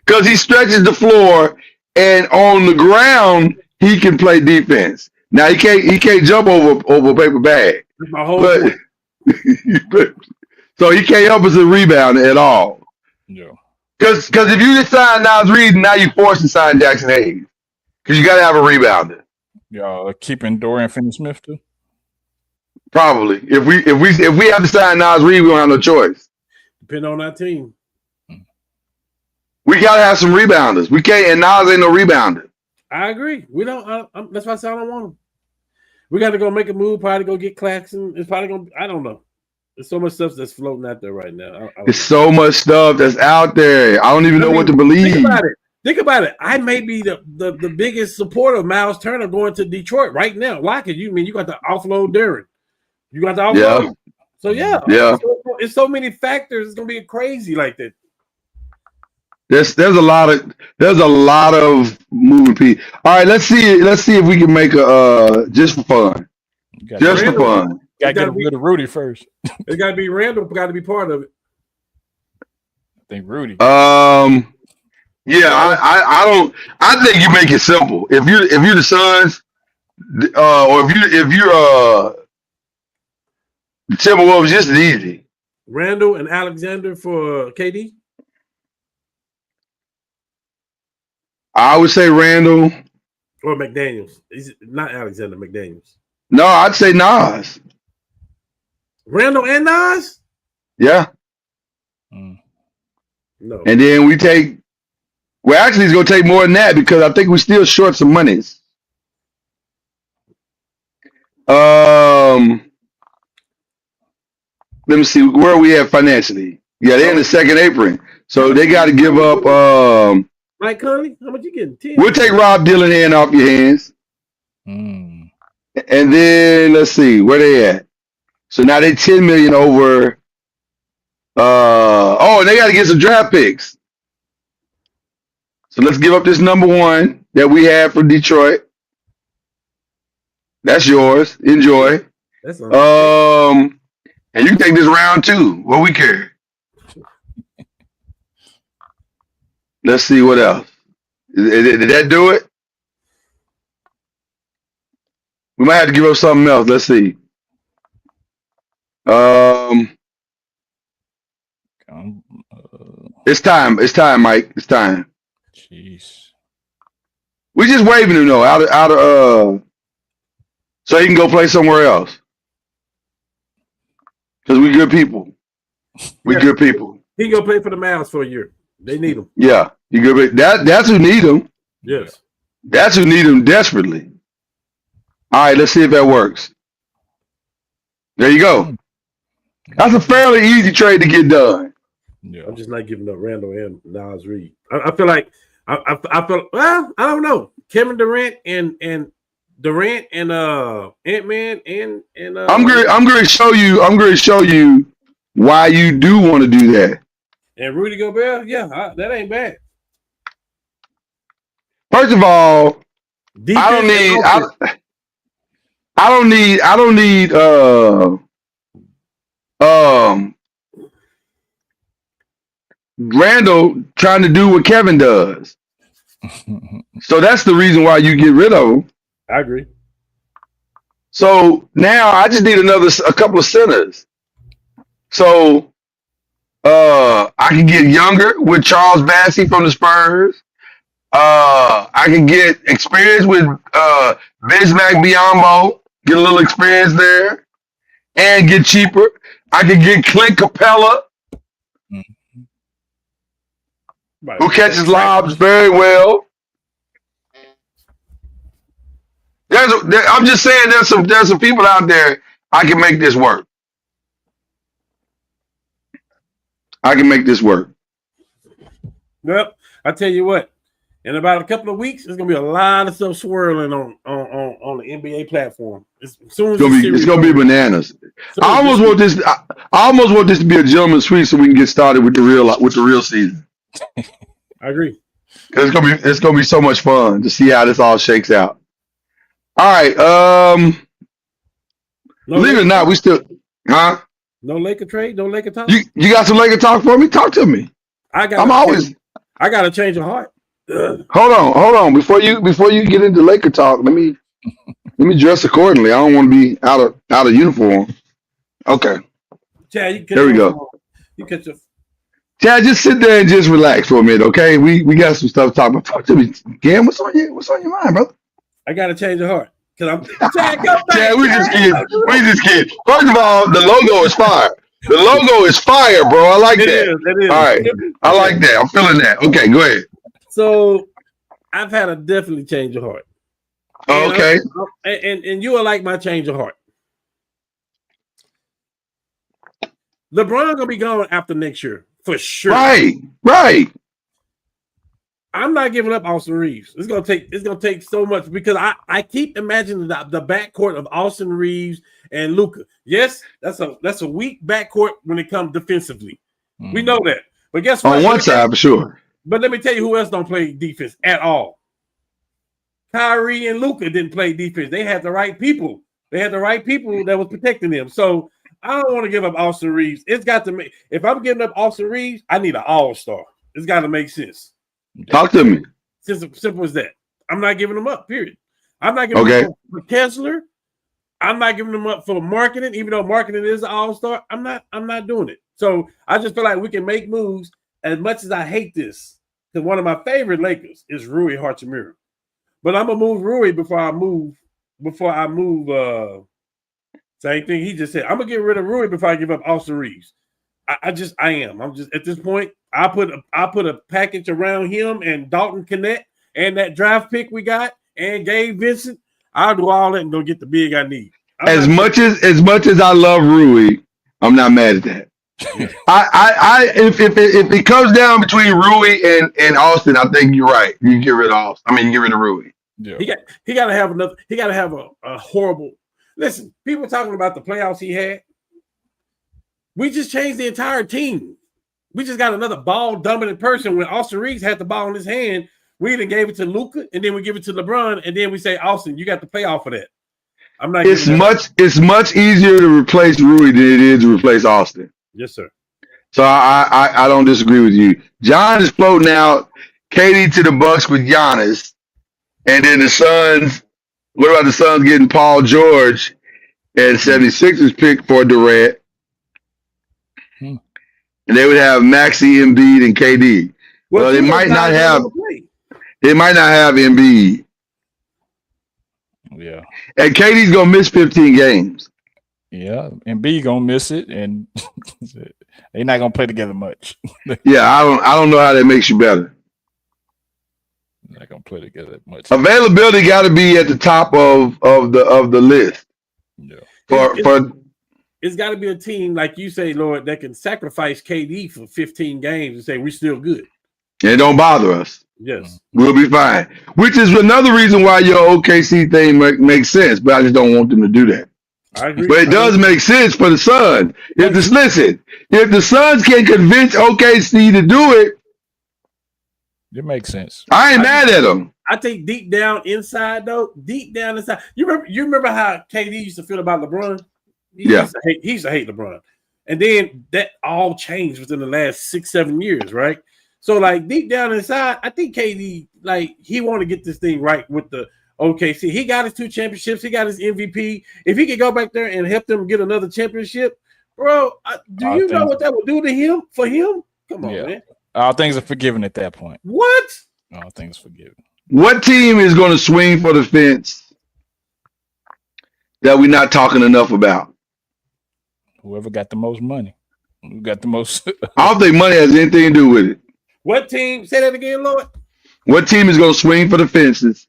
Because he stretches the floor, and on the ground he can play defense. Now he can't jump over a paper bag. That's my whole But so he can't help us a rebound at all. Yeah. Because if you just sign Nas Reed, now you're forced to sign Jackson Hayes. Because you got to have a rebounder. Y'all keeping Dorian Finney-Smith too? Probably. If we have to sign Nas Reed, we don't have no choice. depending on our team. We got to have some rebounders. We can't, and Nas ain't no rebounder. I agree. We don't. That's why I said I don't want him. We got to go make a move. Probably go get Claxton. It's probably gonna. I don't know. There's so much stuff that's floating out there right now. There's so much stuff that's out there. I don't even know what to believe. Think about it. I may be the biggest supporter of Miles Turner going to Detroit right now. Why? Because you got to offload Darren. You got to offload. Yeah. So yeah. It's so many factors. It's gonna be crazy like that. There's a lot of moving pieces. All right, let's see if we can make a just for fun. Just for fun. Gotta get rid of Rudy first. It's gotta be Randall, got to be part of it. I think Rudy. Yeah, I think you make it simple. If you're the Suns, or if you're the Timberwolves, just as easy. Randall and Alexander for KD. I would say Randall Or McDaniels. He's not Alexander McDaniels. No, I'd say Nas. Randall and Nas? Yeah. No. And then we take. Well, actually, it's gonna take more than that because I think we still short some monies. Let me see where are we at financially. Yeah, they're in the second apron, so they got to give up. Mike Conley, how much you getting? 10? We'll take Rob Dillingham off your hands, and then let's see where they at. So now they $10 million over. And they got to get some draft picks. So let's give up this number 1 that we have for Detroit. That's yours. Enjoy. That's all. And you can take this round 2. What we care. Let's see what else. Did that do it? We might have to give up something else. Let's see. It's time. It's time, Mike. It's time. Jeez. We just waving him though, out of so he can go play somewhere else. Because we good people. We good people. He can go play for the Mavs for a year. They need him. Yeah, you good. That's who need him. Yes. That's who need him desperately. All right, let's see if that works. There you go. That's a fairly easy trade to get done. Yeah. I'm just not giving up Randall and Nas Reed. I feel like I feel well. I don't know. Kevin Durant and Ant-Man and I'm going to show you. I'm going to show you why you do want to do that. And Rudy Gobert. Yeah, that ain't bad. First of all, I don't need Randall trying to do what Kevin does. So that's the reason why you get rid of him. I agree. So now I just need a couple of centers. So I can get younger with Charles Bassey from the Spurs. I can get experience with Bismack Biyombo, get a little experience there, and get cheaper. I can get Clint Capella, Right. who catches lobs very well. I'm just saying there's some people out there I can make this work. I can make this work. Well, I tell you what, in about a couple of weeks, there's gonna be a lot of stuff swirling on the NBA platform. It's gonna be bananas. I almost want this to be a gentleman's suite so we can get started with the real season. I agree. It's gonna be so much fun to see how this all shakes out. All right. Believe it or not, we still no Laker trade, no Laker talk. You got some Laker talk for me? Talk to me. I got a change of heart. Hold on. Before you get into Laker talk, let me dress accordingly. I don't want to be out of uniform. Okay. Chad, there we go. You catch your. Chad, just sit there and just relax for a minute, okay? We got some stuff to talk about. Talk to me, Cam. What's on your mind, brother? I got to change of heart. Chad, we just kidding. First of all, the logo is fire. The logo is fire, bro. I like that. It is. All right. I like that. I'm feeling that. Okay, go ahead. So I've had a definitely change of heart. Okay. And you are like my change of heart. LeBron gonna be gone after next year for sure. Right. I'm not giving up Austin Reeves. It's gonna take so much because I keep imagining the backcourt of Austin Reeves and Luka. Yes, that's a weak backcourt when it comes defensively. We know that. But guess what? On one side, for sure. But let me tell you who else don't play defense at all. Kyrie and Luka didn't play defense. They had the right people. They had the right people that was protecting them. So I don't want to give up Austin Reeves. It's got to make. If I'm giving up Austin Reeves, I need an all-star. It's got to make sense. Talk to me. Simple as that. I'm not giving them up. Period. I'm not giving them up for Kessler. I'm not giving them up for marketing, even though marketing is an all-star. I'm not doing it. So I just feel like we can make moves. As much as I hate this, because one of my favorite Lakers is Rui Hachimura. But I'm gonna move Rui before I move. Same thing he just said. I'm gonna get rid of Rui before I give up Austin Reeves. I am. I'm just at this point. I put a package around him and Dalton Connect and that draft pick we got and Gabe Vincent. I'll do all that and go get the big I need. As much as I love Rui, I'm not mad at that. Yeah. If it comes down between Rui and Austin, I think you're right. You get rid of Austin. I mean, get rid of Rui. Yeah. He got to have another. He got to have a horrible. Listen, people talking about the playoffs he had. We just changed the entire team. We just got another ball dominant person. When Austin Reeves had the ball in his hand, we then gave it to Luka, and then we give it to LeBron, and then we say, Austin, you got to play off of that. I'm not. It's much easier to replace Rui than it is to replace Austin. Yes, sir. So I don't disagree with you. John is floating out KD to the Bucks with Giannis, and then the Suns. What about the Suns getting Paul George and 76ers pick for Durant? And they would have Maxey, Embiid, and KD. Well, they might not have. They might not have Embiid. Yeah. And KD's gonna miss 15 games. Yeah, and B gonna miss it, and they're not gonna play together much. Yeah, I don't know how that makes you better. They're not gonna play together much. Availability got to be at the top of the list. Yeah. It's got to be a team like you say, Lord, that can sacrifice KD for 15 games and say we're still good. And it don't bother us. Yes, we'll be fine. Which is another reason why your OKC thing makes sense, but I just don't want them to do that. I agree. But it does make sense for the Suns. If the Suns can convince OKC to do it, it makes sense. I ain't mad at them. I think deep down inside, you remember how KD used to feel about LeBron? He used to hate LeBron. And then that all changed within the last 6-7 years, right? So, like, deep down inside, I think KD, like, he want to get this thing right with the OKC. He got his 2 championships. He got his MVP. If he could go back there and help them get another championship, Bro, do All you know things- what that would do to him? For him? Come on, Yeah. man. All things are forgiven at that point. What? All things forgiven. What team is going to swing for the fence that we're not talking enough about? Whoever got the most money. Who got the most? I don't think money has anything to do with it. What team? Say that again, Lord. What team is going to swing for the fences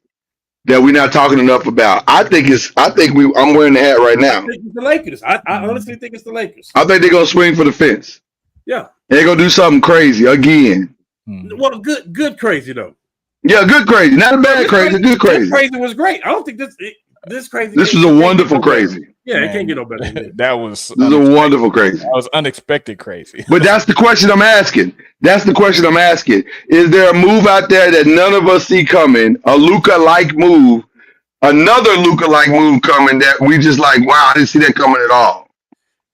that we're not talking enough about? I'm wearing the hat right I now. think it's the Lakers. I honestly think it's the Lakers. I think they're going to swing for the fence. Yeah. They're going to do something crazy again. Well, good crazy though. Yeah, good crazy. Not a bad crazy, good crazy. This crazy was great. I don't think this crazy. This was a wonderful crazy. Yeah, Man, it can't get no better than this. That was This is a wonderful crazy. That was unexpected crazy. But that's the question I'm asking. Is there a move out there that none of us see coming? A Luka-like move, another Luka-like move coming that we just like, wow, I didn't see that coming at all.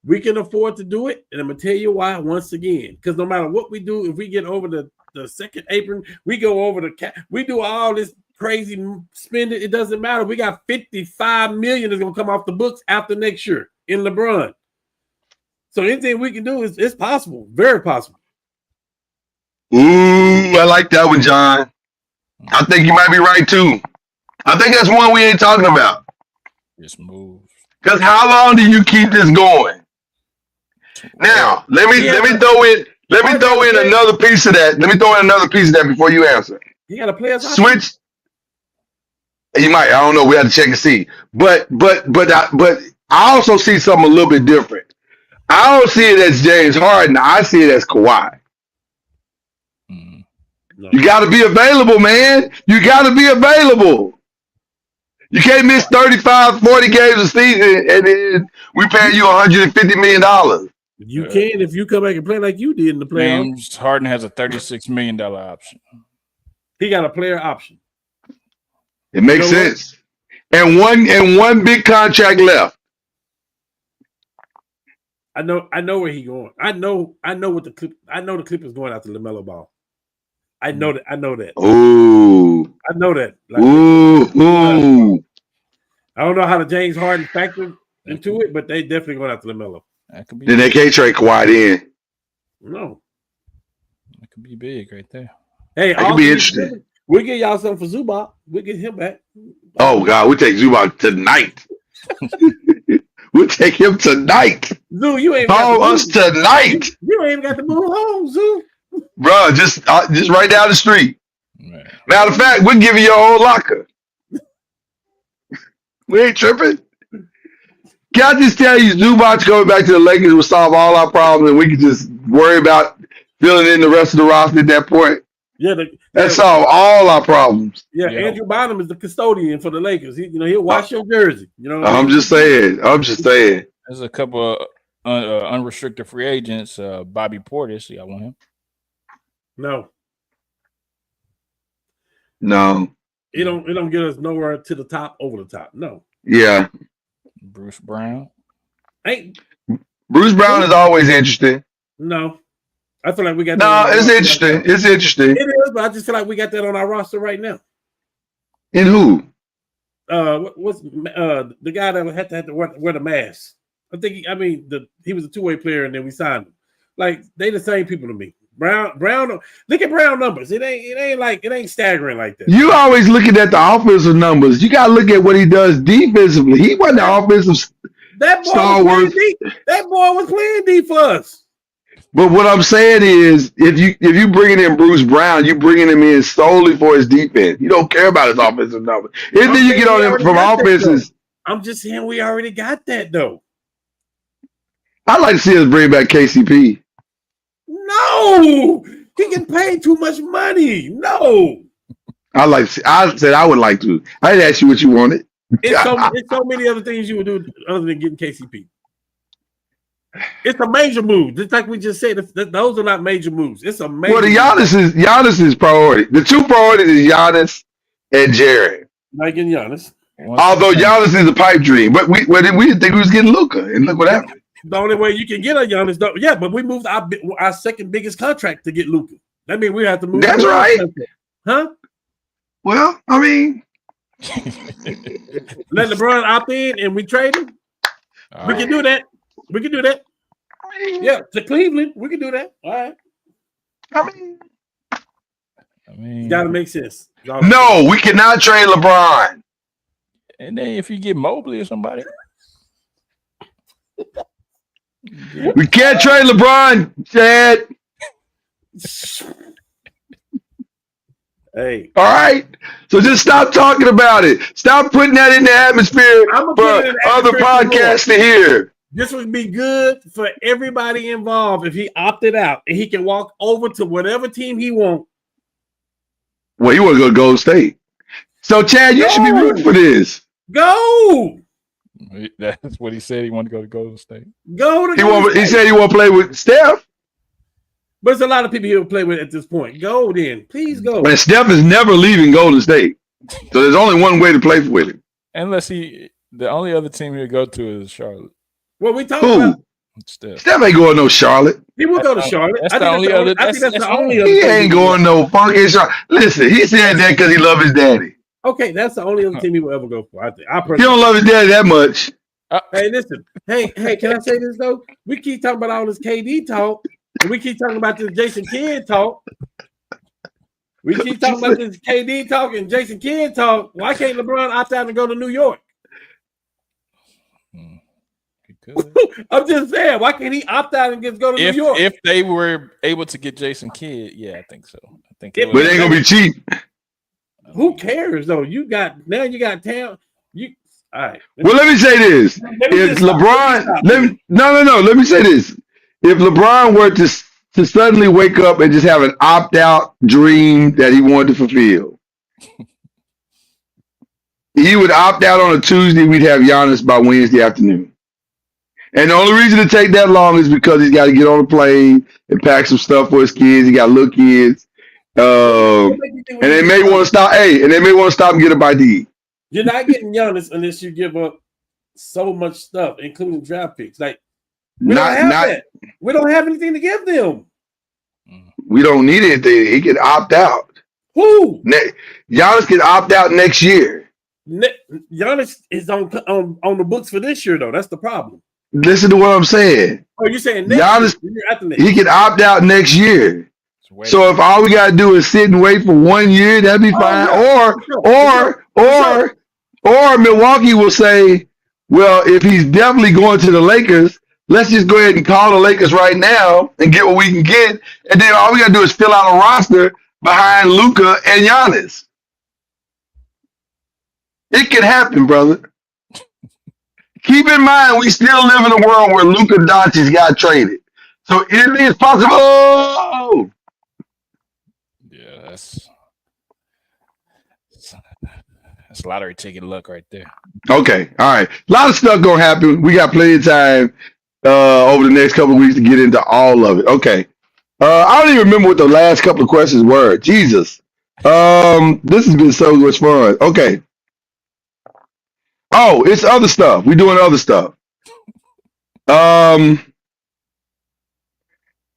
We can afford to do it, and I'm gonna tell you why once again. Because no matter what we do, if we get over the second apron, we go over the cap, we do all this crazy spending. It doesn't matter. We got $55 million that's gonna come off the books after next year in LeBron. So anything we can do is possible, very possible. Ooh, I like that one, John. I think you might be right too. I think that's one we ain't talking about. Just move. Because how long do you keep this going? Now, let me throw in another piece of that. Let me throw in another piece of that before you answer. You got to play us Switch. You might. I don't know. We have to check and see. But I also see something a little bit different. I don't see it as James Harden. I see it as Kawhi. No. You got to be available, man. You got to be available. You can't miss 35, 40 games a season, and then we paying you $150 million. You can if you come back and play like you did in the playoffs. James Harden has a $36 million option. He got a player option. It makes sense. And one big contract left. I know where he going. I know what the Clippers going after LaMelo Ball. I know that. Ooh. I know that. Like, Ooh. I don't know how the James Harden factor into it, but they definitely going after LaMelo. That could be. Then they can't trade Kawhi in. No. That could be big right there. Hey, That could be interesting. We'll get y'all something for Zubac. We'll get him back. Oh, God. We'll take Zubac tonight. We'll take him tonight. Zoo, you ain't Call us tonight. You ain't even got to move home, Zoo. Bro, just right down the street. Man. Matter of fact, we'll give you your whole locker. We ain't tripping. Can I just tell you, Zubac going back to the Lakers will solve all our problems, and we can just worry about filling in the rest of the roster at that point. Yeah, That solve all our problems. Yeah, Andrew Bynum is the custodian for the Lakers. He'll wash your jersey. I'm just saying. There's a couple of unrestricted free agents. Bobby Portis, y'all want him? No. It don't get us nowhere to the top, over the top. No. Yeah. Bruce Brown. Bruce Brown is always interesting. No. I feel like we got that. No, it's interesting. Right, it's interesting. It is, but I just feel like we got that on our roster right now. In who? What's the guy that had to wear the mask? I think he was a two-way player, and then we signed him. Like, they the same people to me. Brown. Look at Brown numbers. It ain't staggering like that. You always looking at the offensive numbers. You gotta look at what he does defensively. He wasn't the offensive stalwart. That boy was playing D for us. But what I'm saying is, if you bringing in Bruce Brown, you bringing him in solely for his defense. You don't care about his offensive numbers. And then you get on him from offenses. I'm just saying we already got that though. I'd like to see us bring back KCP. No, he get paid too much money. No, I said I would like to. I didn't ask you what you wanted. It's so many other things you would do other than getting KCP. It's a major move. Just like we just said, those are not major moves. It's a major. Well, Giannis' priority. The two priorities is Giannis and Jared. Not getting Giannis. Although Giannis is a pipe dream, but we didn't think we was getting Luka, and look what happened. The only way you can get a Giannis, though, yeah, but we moved our second biggest contract to get Luka. That means we have to move. That's right. Huh? Well, I mean, let LeBron opt in and we trade him. We can do that. mean, Yeah, to Cleveland, we can do that. All right, I mean, it's got to make sense. no, we cannot trade LeBron. And then if you get Mobley or somebody, We can't trade LeBron, Chad. Hey, All right. So just stop talking about it. Stop putting that in the atmosphere I'ma for put it in the other atmosphere podcasts to hear. this would be good for everybody involved if he opted out and he can walk over to whatever team he wants. Well, you want to go to Golden State. So, Chad, you should be rooting for this. Go. that's what he said. He wanted to go to Golden State. Go to He Golden State. said he want to play with Steph. But there's a lot of people he'll play with at this point. Go then. Please go. And Steph is never leaving Golden State. So there's only one way to play with him. Unless the only other team he'll go to is Charlotte. What we talking Who? about? Steph ain't going no Charlotte. He will go to Charlotte. That's I the think only that's other- I think that's that's the only other He team ain't he will- going no fucking Charlotte. Listen, he said that because he loves his daddy. Okay, that's the only other team he will ever go for. I think. He don't love his daddy that much. Hey, listen. Hey, can I say this though? We keep talking about all this KD talk, and we keep talking about this Jason Kidd talk. We keep talking about this KD talk and Jason Kidd talk. Why can't LeBron opt out and go to New York? He could. I'm just saying, why can't he opt out and just go to New York? If they were able to get Jason Kidd, yeah, I think so. I think But But it ain't going to be cheap. Who cares though? You got town. You all right. Well, let me say this. Let me If just stop. LeBron, no. Let me say this. If LeBron were to suddenly wake up and just have an opt-out dream that he wanted to fulfill, he would opt out on a Tuesday. We'd have Giannis by Wednesday afternoon. And the only reason to take that long is because he's got to get on a plane and pack some stuff for his kids. He got little kids. And they may want to stop. Hey, and they may want to stop and get a bite to eat. You're not getting Giannis unless you give up so much stuff, including draft picks. Like we don't have that. We don't have anything to give them. We don't need anything. He can opt out. Who? Giannis can opt out next year. Giannis is on the books for this year, though. That's the problem. Listen to what I'm saying. Oh, you're saying next Giannis, year, after next. he can opt out next year. So if all we gotta do is sit and wait for 1 year, that'd be fine. Yeah. Or Milwaukee will say, well, if he's definitely going to the Lakers, let's just go ahead and call the Lakers right now and get what we can get. And then all we gotta do is fill out a roster behind Luka and Giannis. It can happen, brother. Keep in mind, we still live in a world where Luka Doncic got traded. So anything is possible. Yeah, that's lottery ticket luck right there. Okay, all right. A lot of stuff gonna happen. We got plenty of time over the next couple of weeks to get into all of it. Okay. I don't even remember what the last couple of questions were. Jesus. This has been so much fun. Okay. Oh, it's other stuff. We're doing other stuff. The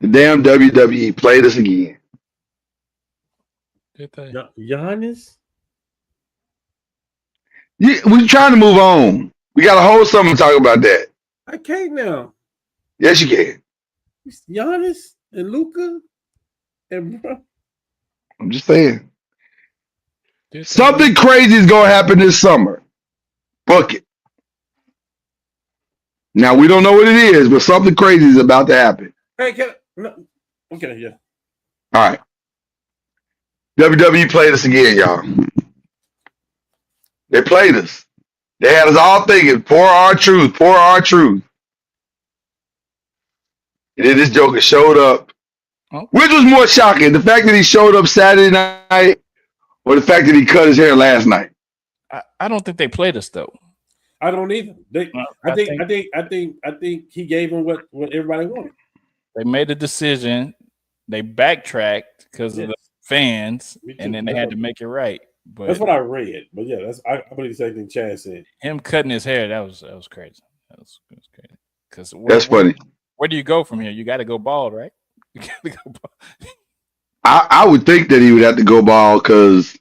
damn WWE played us again. Did they? Giannis? Yeah, we're trying to move on. We got a whole summer to talk about that. I can't now. Yes, you can. It's Giannis and Luka and bro. I'm just saying. Did they? Something crazy is gonna happen this summer. Book it. Now we don't know what it is, but something crazy is about to happen. Hey, okay, yeah. All right. WWE played us again, y'all. They played us. They had us all thinking, pour our truth. And then this joker showed up. Oh. Which was more shocking, the fact that he showed up Saturday night or the fact that he cut his hair last night? I don't think they played us though. I don't either. I think he gave him what everybody wanted. They made a decision. They backtracked because of the fans, Me too. and then they had to make it right. But That's what I read. But yeah, I believe the same thing Chad said. him cutting his hair, that was crazy. That was crazy. Because That's funny. Where do you go from here? You got to go bald, right? You got to go bald. I would think that he would have to go bald because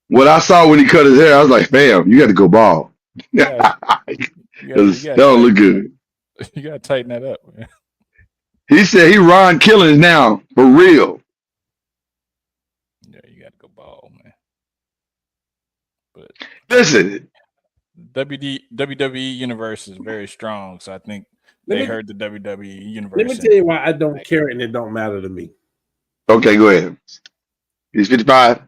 what I saw when he cut his hair, I was like, fam, you got to go bald. Yeah. Because that don't look good. You got to tighten that up, man. He said he Ron Killings now for real. Yeah, you got to go ball, man. But Listen, WWE universe is very strong, so I think they heard the WWE universe. Let me tell you why I don't care and it don't matter to me. okay, go ahead. He's 55.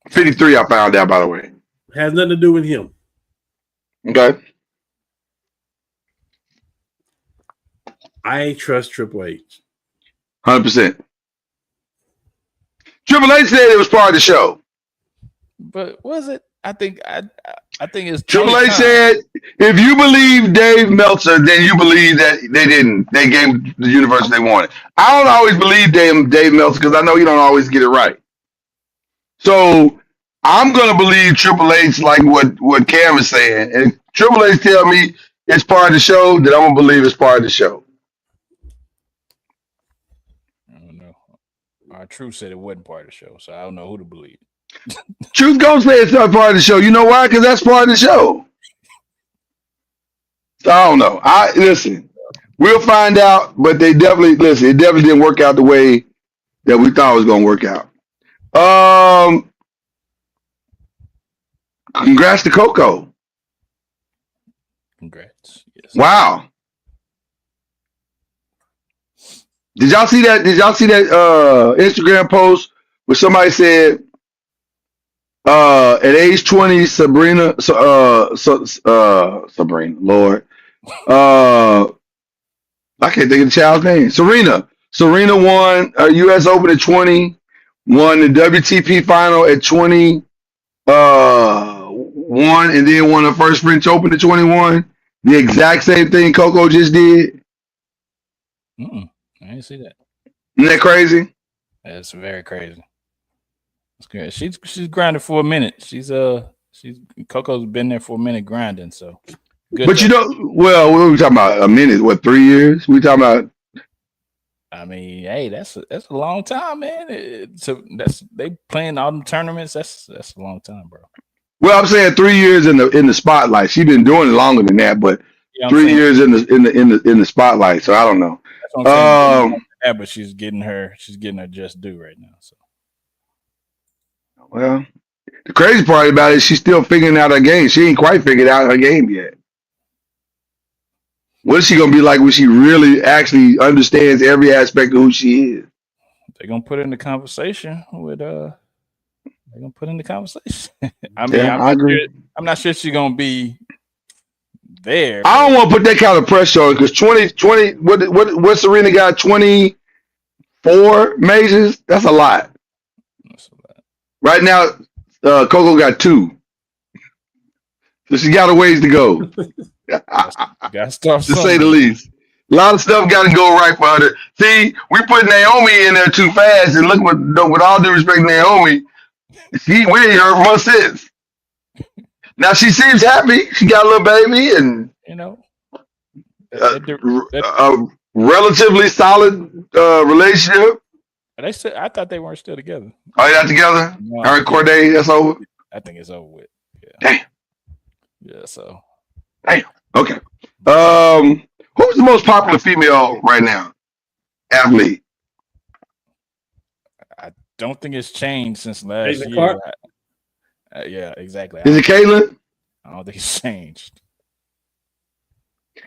53, I found out, by the way. Has nothing to do with him. Okay. I ain't trust Triple H. 100%. Triple H said it was part of the show. But was it? I think it's Triple H said, if you believe Dave Meltzer, then you believe that they gave the universe they wanted. I don't always believe Dave Meltzer because I know you don't always get it right. So I'm gonna believe Triple H like what Cam is saying. And if Triple H tell me it's part of the show, then I'm gonna believe it's part of the show. I don't know. Our Truth said it wasn't part of the show, so I don't know who to believe. Truth gonna say it's not part of the show. You know why? Because that's part of the show. So I don't know. Listen. We'll find out, but it definitely didn't work out the way that we thought it was gonna work out. Congrats to Coco. Congrats. Yes. Wow. Did y'all see that Instagram post where somebody said at age 20 Sabrina Lord I can't think of the child's name. Serena won a US Open at 20, won the WTP final at 20, won and then won her first French Open at 21. The exact same thing Coco just did. I didn't see that. Isn't that crazy? That's very crazy. That's good. She's grinding for a minute. Coco's been there for a minute grinding. So, good. But what are we talking about? A minute? What, 3 years? We talking about? I mean, hey, that's a long time, man. They playing all them tournaments. That's a long time, bro. Well, I'm saying 3 years in the spotlight. She's been doing it longer than that, but 3 years in the spotlight. So I don't know. That's what I'm saying. Yeah, but she's getting her just due right now. So, well, the crazy part about it is she's still figuring out her game. She ain't quite figured out her game yet. What is she gonna be like when she really actually understands every aspect of who she is? They're gonna put it in the conversation with I mean, yeah, I agree. I'm not sure she's gonna be there. I don't want to put that kind of pressure on because 20 what Serena got 24 majors? That's a lot. Right now, Coco got 2. So she got a ways to go. Gotta start to say the least. A lot of stuff got to go right for her. See, we put Naomi in there too fast, and look with all due respect, Naomi, we ain't heard much since. Now she seems happy. She got a little baby, and a relatively solid relationship. They said I thought they weren't still together. Oh, you not together? No, All right, Corday, that's over. I think it's over with. Yeah. Damn. Yeah. So. Damn. Okay. Who's the most popular female right now? Athlete. I don't think it's changed since last year. Yeah, exactly. Is it Caitlyn? I don't think it's changed.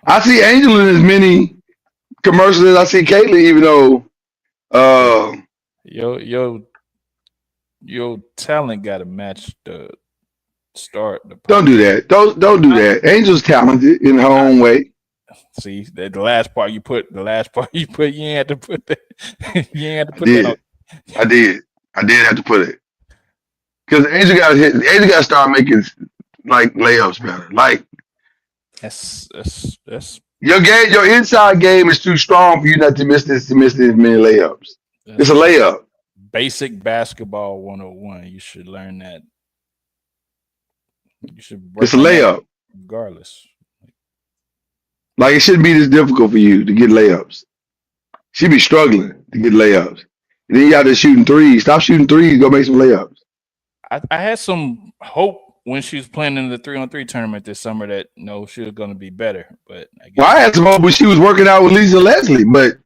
I see Angel in as many commercials as I see Caitlyn, even though your talent got to match the start. Don't do that. Don't do that. Angel's talented in her own way. See, the last part you put, you ain't had to put that. You ain't had to put that on. I did have to put it. Because Angel got to start making like layups better. Like that's your inside game is too strong for you not to miss this many layups. It's a layup. Basic basketball 101. You should learn that. You should work. It's a layup. Regardless. Like it shouldn't be this difficult for you to get layups. She'd be struggling to get layups. And then you got to shooting threes. Stop shooting threes. Go make some layups. I had some hope when she was playing in the 3-on-3 tournament this summer that she was going to be better. But I had some hope when she was working out with Lisa Leslie, but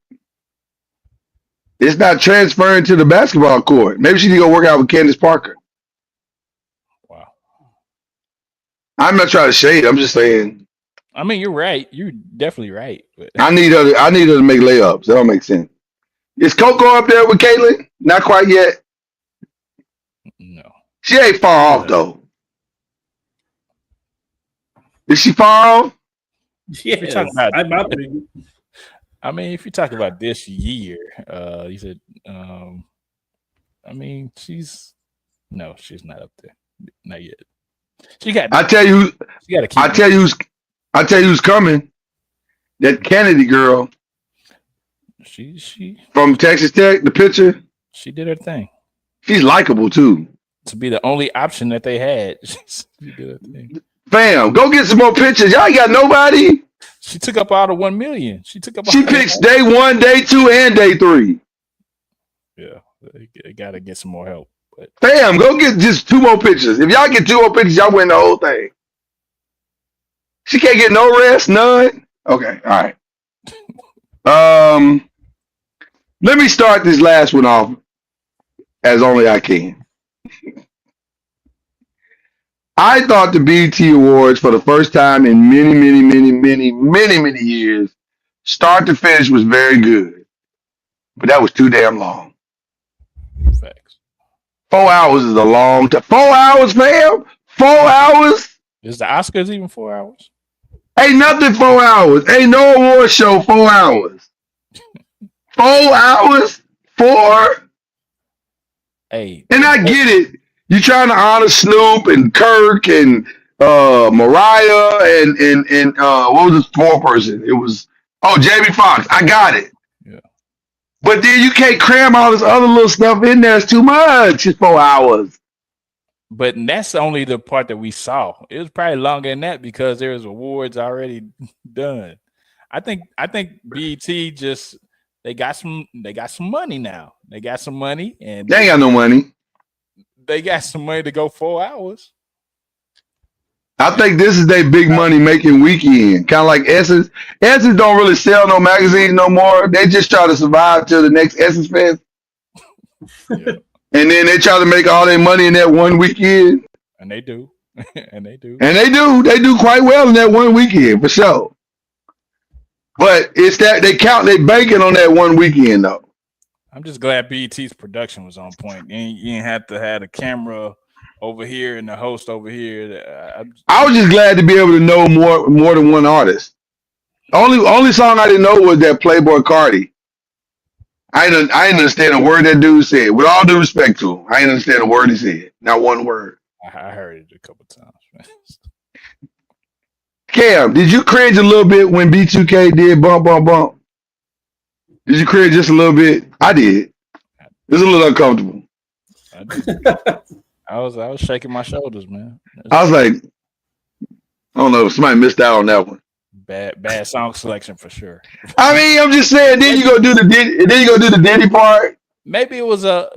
It's not transferring to the basketball court. Maybe she need to go work out with Candace Parker. Wow. I'm not trying to shade. I'm just saying. I mean, you're right. You're definitely right. But I need her to make layups. That don't make sense. Is Coco up there with Caitlin? Not quite yet. no. She ain't far off though. Is she far off? Yes, talking about- I'm out there. I mean, if you talk about this year, you said, I mean, she's not up there, not yet. She got. I tell you, She got to keep. I tell you who's coming. That Kennedy girl She from Texas Tech, the pitcher. she did her thing She's likable too. to be the only option that they had. She did her thing. Fam, go get some more pitchers. Y'all ain't got nobody. She took up all the 1 million. She took up. She picks day 1, day 2, and day 3. Yeah, they got to get some more help. But Fam, go get just 2 more pitchers. If y'all get 2 more pitchers, y'all win the whole thing. She can't get no rest, none. Okay, all right. Let me start this last one off as only I can. I thought the BET Awards for the first time in many years, start to finish was very good. But that was too damn long. facts. 4 hours is a long time. 4 hours, fam? 4 hours? Is the Oscars even 4 hours? Ain't nothing 4 hours. Ain't no award show 4 hours. 4 hours? 4? Hey, And I get it. You trying to honor Snoop and Kirk and Mariah and what was the 4th person? It was Jamie Foxx. I got it. Yeah. But then you can't cram all this other little stuff in there. It's too much. It's 4 hours. But that's only the part that we saw. It was probably longer than that because there was awards already done. I think BET just they got some money now. They got some money and They ain't got no money. they got some money to go 4 hours. I think this is their big money making weekend. Kind of like Essence. Essence don't really sell no magazines no more. They just try to survive till the next Essence Fest. Yeah. And then they try to make all their money in that one weekend. And they do. And they do. And they do. They do quite well in that one weekend, for sure. But it's that they banking on that one weekend, though. I'm just glad BET's production was on point. You didn't have to have a camera over here and the host over here. I was just glad to be able to know more than one artist. Only song I didn't know was that Playboy Cardi. I didn't understand a word that dude said. With all due respect to him, I didn't understand a word he said. Not one word. I heard it a couple times. Cam, did you cringe a little bit when B2K did Bump Bump Bump? Did you cringe just a little bit? I did. It was a little uncomfortable. I was shaking my shoulders, man. I was like, I don't know, somebody missed out on that one. Bad song selection for sure. I mean, I'm just saying. Then you go do the Diddy part. Maybe it was a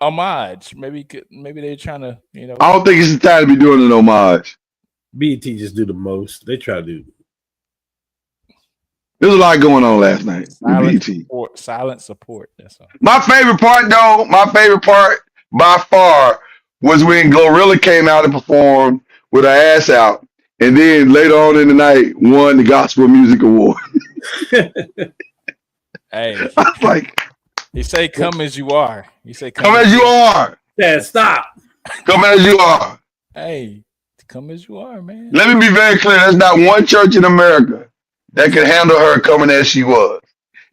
homage. Maybe they're trying to, I don't think it's the time to be doing an homage. BET just do the most. They try to do. There's a lot going on last night. With BET. Silent support. That's all. My favorite part by far was when Glorilla came out and performed with her ass out. And then later on in the night, won the Gospel Music Award. Hey, I was like, he say, "Come as you are." He say, "Come as you are." Yeah, stop. Come as you are. Hey, come as you are, man. Let me be very clear. There's not one church in America that could handle her coming as she was.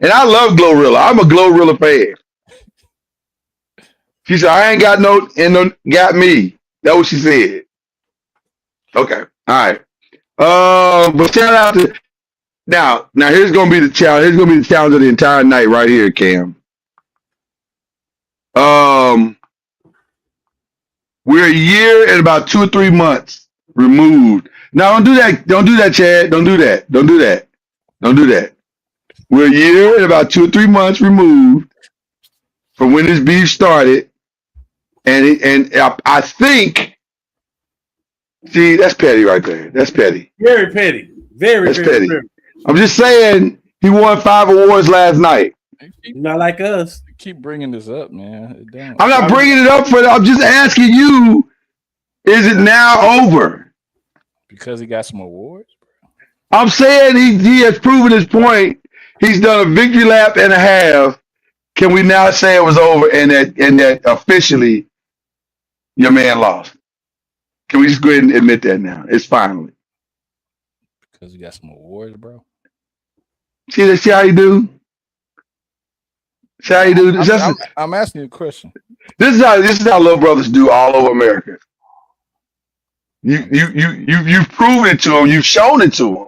And I love Glorilla. I'm a Glorilla fan. She said, "I ain't got got me." That's what she said. Okay. All right. But shout out to now here's gonna be the challenge. Here's gonna be the challenge of the entire night right here, Cam. We're a year and about 2 or 3 months removed. Now don't do that. Don't do that, Chad. Don't do that. Don't do that. Don't do that. We're a year and about 2 or 3 months removed from when this beef started. And I think, see, that's petty right there. That's petty. Very petty. Very petty. Very. I'm just saying he won 5 awards last night. Not like us. keep bringing this up, man. It don't. I'm not bringing it up for that. I'm just asking you, is it now over? Because he got some awards. I'm saying he has proven his point. He's done a victory lap and a half. Can we now say it was over and that officially your man lost? Can we just go ahead and admit that now? It's finally. Because he got some awards, bro. See how you do? See how you do? I'm asking you a question. This is how little brothers do all over America. You've proven it to them. You've shown it to them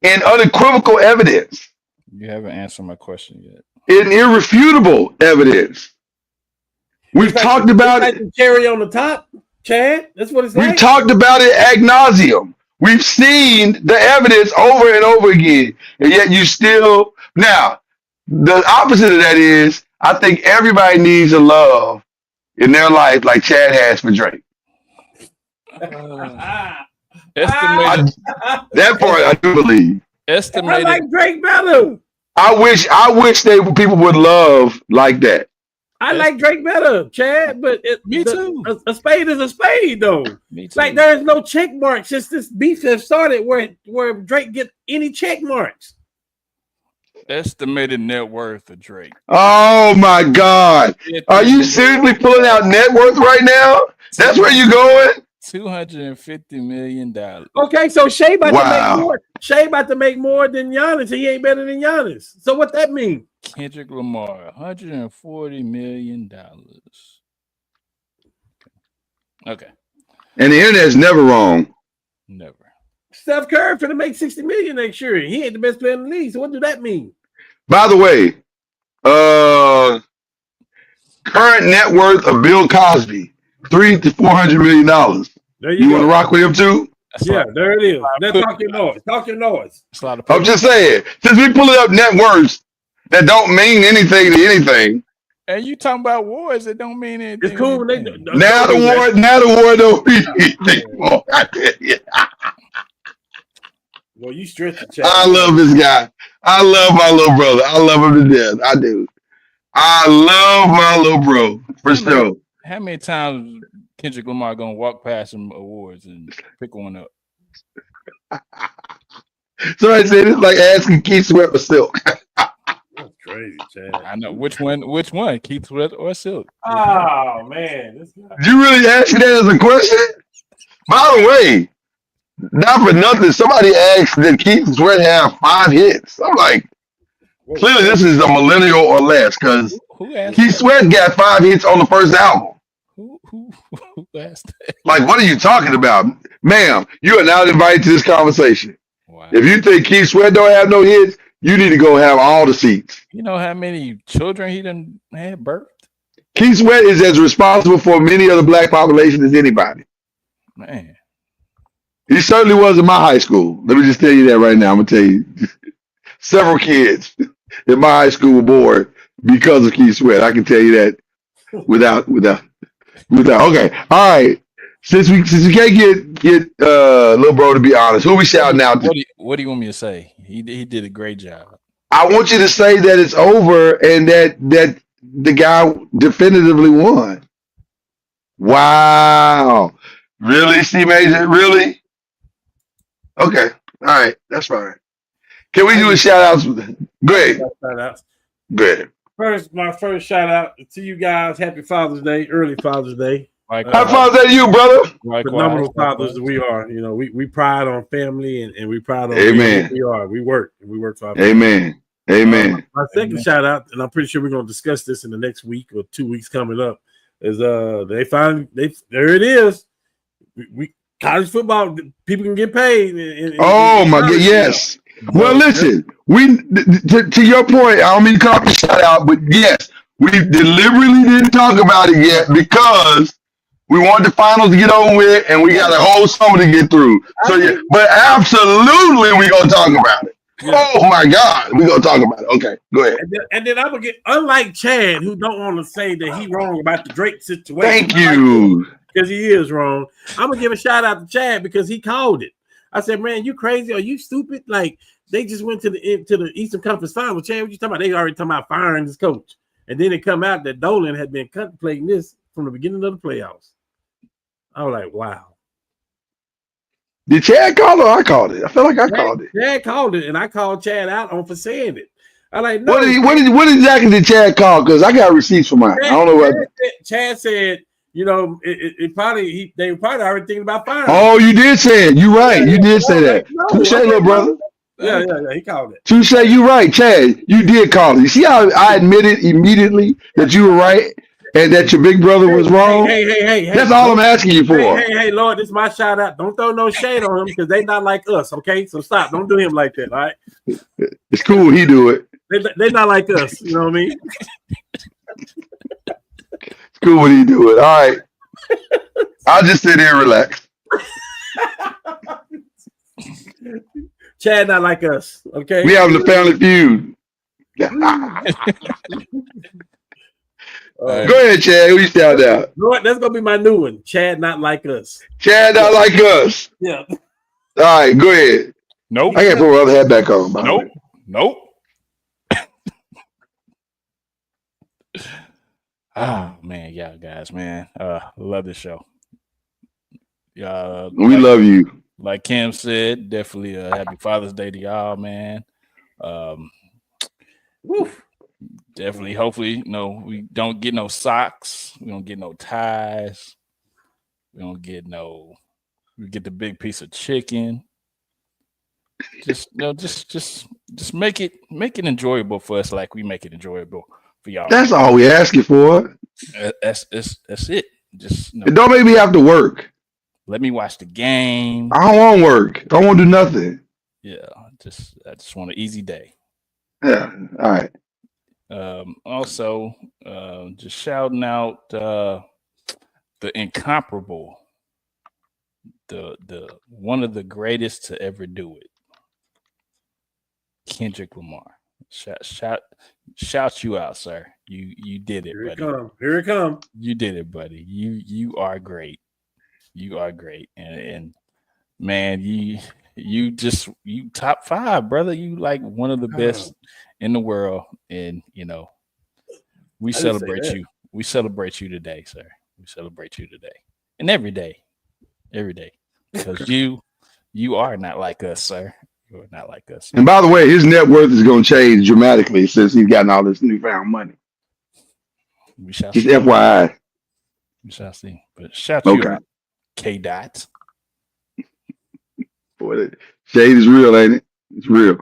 in unequivocal evidence. You haven't answered my question yet. In irrefutable evidence. We've talked about it. The cherry on the top, Chad. That's what it's like. We've talked about it ad nauseum. We've seen the evidence over and over again, and yet you still. Now, the opposite of that is, I think everybody needs a love in their life like Chad has for Drake. Estimated. That part I do believe. Estimated. I like Drake better. I wish people would love like that. I like Drake better, Chad, but Me too. A spade is a spade, though. Me too. Like there is no check mark since this beef has started where Drake get any check marks. Estimated net worth of Drake. Oh my God. Are you seriously pulling out net worth right now? That's where you going? $250 million. Okay, so Shea about to make more. Shea about to make more than Giannis. He ain't better than Giannis. So what that mean? Kendrick Lamar, $140 million. Okay. And the internet's never wrong. Never. Steph Curry finna make $60 million next year. He ain't the best player in the league. So what do that mean? By the way, current net worth of Bill Cosby, $300 to $400 million. There you want to rock with him too? Yeah, there it is. Let's talk your noise. Talk your noise. I'm just saying, since we pulling up net worths that don't mean anything to anything. And you talking about wars that don't mean anything. It's cool. Now the war don't mean anything more. Well, you stretch the chat. I love this guy. I love my little brother. I love him to death. I do. I love my little bro for sure. How many times Kendrick Lamar gonna walk past some awards and pick one up? Somebody said it's like asking Keith Sweat for Silk. That's crazy, Chad. I know which one, Keith Sweat or Silk. Oh man, this guy. You really asking that as a question? By the way, not for nothing, somebody asked did Keith Sweat have 5 hits? I'm like, clearly this is a millennial or less, because Keith Sweat got 5 hits on the first album. Who asked that? Like, what are you talking about? Ma'am, you are not invited to this conversation. Wow. If you think Keith Sweat don't have no hits, you need to go have all the seats. You know how many children he done had birthed? Keith Sweat is as responsible for many of the black population as anybody. Man. He certainly was in my high school. Let me just tell you that right now. I'm going to tell you. Several kids in my high school were born because of Keith Sweat. I can tell you that without. Okay. All right. Since we can't get little bro to be honest, who we shouting out to? What do you want me to say? He did a great job. I want you to say that it's over and that the guy definitively won. Wow. Really, C Major? Really? Okay. All right. That's fine. Can we do a shout out? Go ahead. Go ahead. My first shout out to you guys. Happy Father's Day, early Father's Day. Happy Father's Day to you, brother. Phenomenal fathers we are. You know, we pride on family and we pride on Amen. Who we are. We work for our family. Amen. Amen. My second shout out, and I'm pretty sure we're going to discuss this in the next week or 2 weeks coming up, is there it is. We college football, people can get paid. Oh my God, yes. Well, listen, to your point, I don't mean to call it a shout out, but yes, we deliberately didn't talk about it yet because we wanted the finals to get over with, and we got a whole summer to get through. So yeah, but absolutely, we're gonna talk about it. Yeah. Oh my God, we're gonna talk about it. Okay, go ahead. And then I'm gonna get, unlike Chad, who don't want to say that he wrong about the Drake situation. Thank you. Because he is wrong. I'm gonna give a shout out to Chad because he called it. I said, man, you crazy? Are you stupid? Like they just went to the Eastern Conference Final. Chad, what you talking about? They already talking about firing this coach. And then it come out that Dolan had been contemplating this from the beginning of the playoffs. I was like, wow. Did Chad call it or I called it? I feel like I called it. Chad called it, and I called Chad out on for saying it. I like, no. What exactly did Chad call? Because I got receipts for mine. I don't know what. Chad said, you know, they were probably already thinking about firing. Oh, you did say it. You right. You did say that. Touche, little brother. Yeah. He called it. Touche, you right, Chad. You did call it. You see how I admitted immediately that you were right and that your big brother was wrong? Hey. That's all I'm asking you for. Hey, Lord, this is my shout out. Don't throw no shade on him because they not like us, okay? So stop. Don't do him like that, all right? It's cool when he do it. They not like us. You know what I mean? It's cool when he do it. All right. I'll just sit here and relax. Chad not like us, okay? We having a family feud. Go ahead, Chad. Who you shout out? You know what? That's gonna be my new one. Chad not like us. Chad not like us. Yeah. All right, go ahead. Nope. I got to put my other hat back on. Nope. Oh man, yeah, guys, man. Love this show. We love you. Like Kim said, definitely a happy Father's Day to y'all, man. Definitely, hopefully, we don't get no socks, we don't get no ties, we get the big piece of chicken. Just make it enjoyable for us, like we make it enjoyable for y'all. That's all we asking for. That's it. Just don't make me have to work. Let me watch the game. I don't want to work. I don't want to do nothing. Yeah, I just want an easy day. Yeah. All right. Also, just shouting out the incomparable, the one of the greatest to ever do it, Kendrick Lamar. Shout you out, sir. You did it, buddy. Here it come. You did it, buddy. You are great. You are great, and man, you top 5, brother. You like one of the best in the world, and we celebrate you. We celebrate you today, sir. We celebrate you today, and every day, because you are not like us, sir. You are not like us. And by the way, his net worth is going to change dramatically since he's gotten all this newfound money. We shall Just see. FYI. We shall see. But shout you out, K. Dot. Boy, shade is real, ain't it? It's real.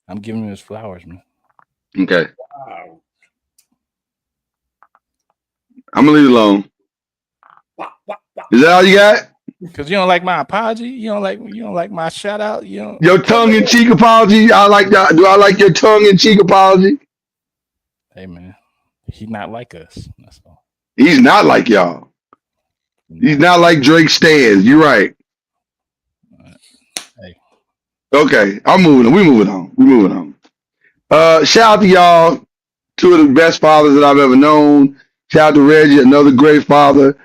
I'm giving him his flowers, man. Okay. Wow. I'm gonna leave it alone. Is that all you got? Because you don't like my apology. You don't like my shout out. Your tongue in cheek apology. I like that. Do I like your tongue in cheek apology? Hey man, he's not like us. That's all. He's not like y'all. He's not like Drake stands. You're right. Hey. Okay, I'm moving on. We're moving on. Shout out to y'all, 2 of the best fathers that I've ever known. Shout out to Reggie, another great father.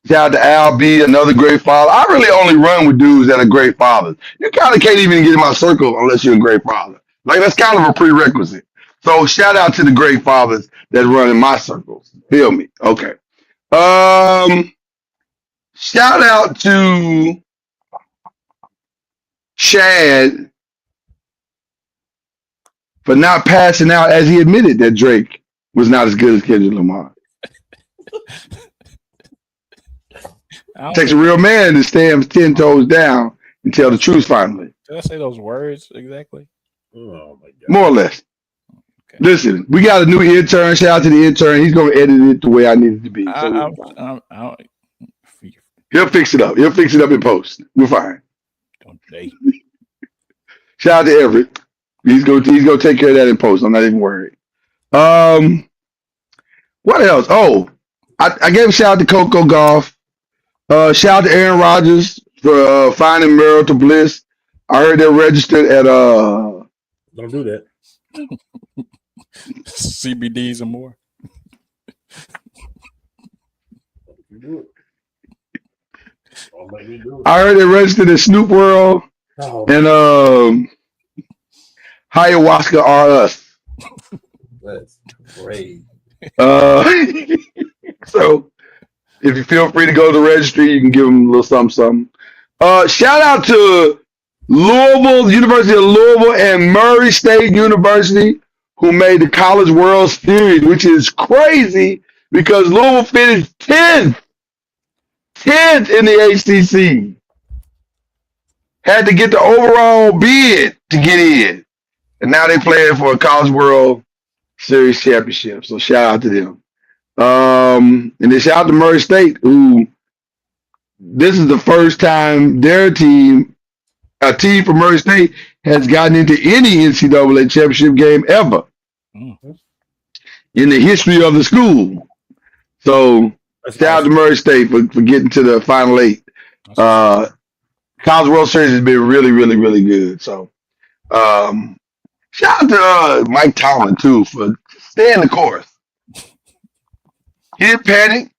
Shout out to Al B, another great father. I really only run with dudes that are great fathers. You kind of can't even get in my circle unless you're a great father. Like, that's kind of a prerequisite. So shout out to the great fathers that run in my circles. Feel me? Okay. Shout out to Chad for not passing out as he admitted that Drake was not as good as Kendrick Lamar. It takes a real man to stand 10 toes down and tell the truth finally. Did I say those words exactly? Oh my God. More or less. Okay. Listen, we got a new intern. Shout out to the intern. He's going to edit it the way I need it to be. He'll fix it up. He'll fix it up in post. We're fine. Don't they? Shout out to Everett. He's going to take care of that in post. I'm not even worried. What else? Oh, I gave a shout out to Coco Golf. Shout out to Aaron Rodgers for finding marital bliss. I heard they're registered at Don't do that. CBDs and more. I heard they're registered at Snoop World and Ayahuasca R Us. That's great. Uh, so if you feel free to go to the registry, you can give them a little something. Shout out to Louisville, University of Louisville, and Murray State University, who made the College World Series, which is crazy because Louisville finished 10th in the ACC. Had to get the overall bid to get in. And now they're playing for a College World Series championship. So shout out to them. And then shout out to Murray State, who this is the first time their team, a team from Murray State, has gotten into any NCAA championship game ever in the history of the school. So That's shout out to awesome. Murray State for getting to the Final Eight. College World Series has been really, really, really good. So shout out to Mike Tomlin, too, for staying the course. He didn't panic.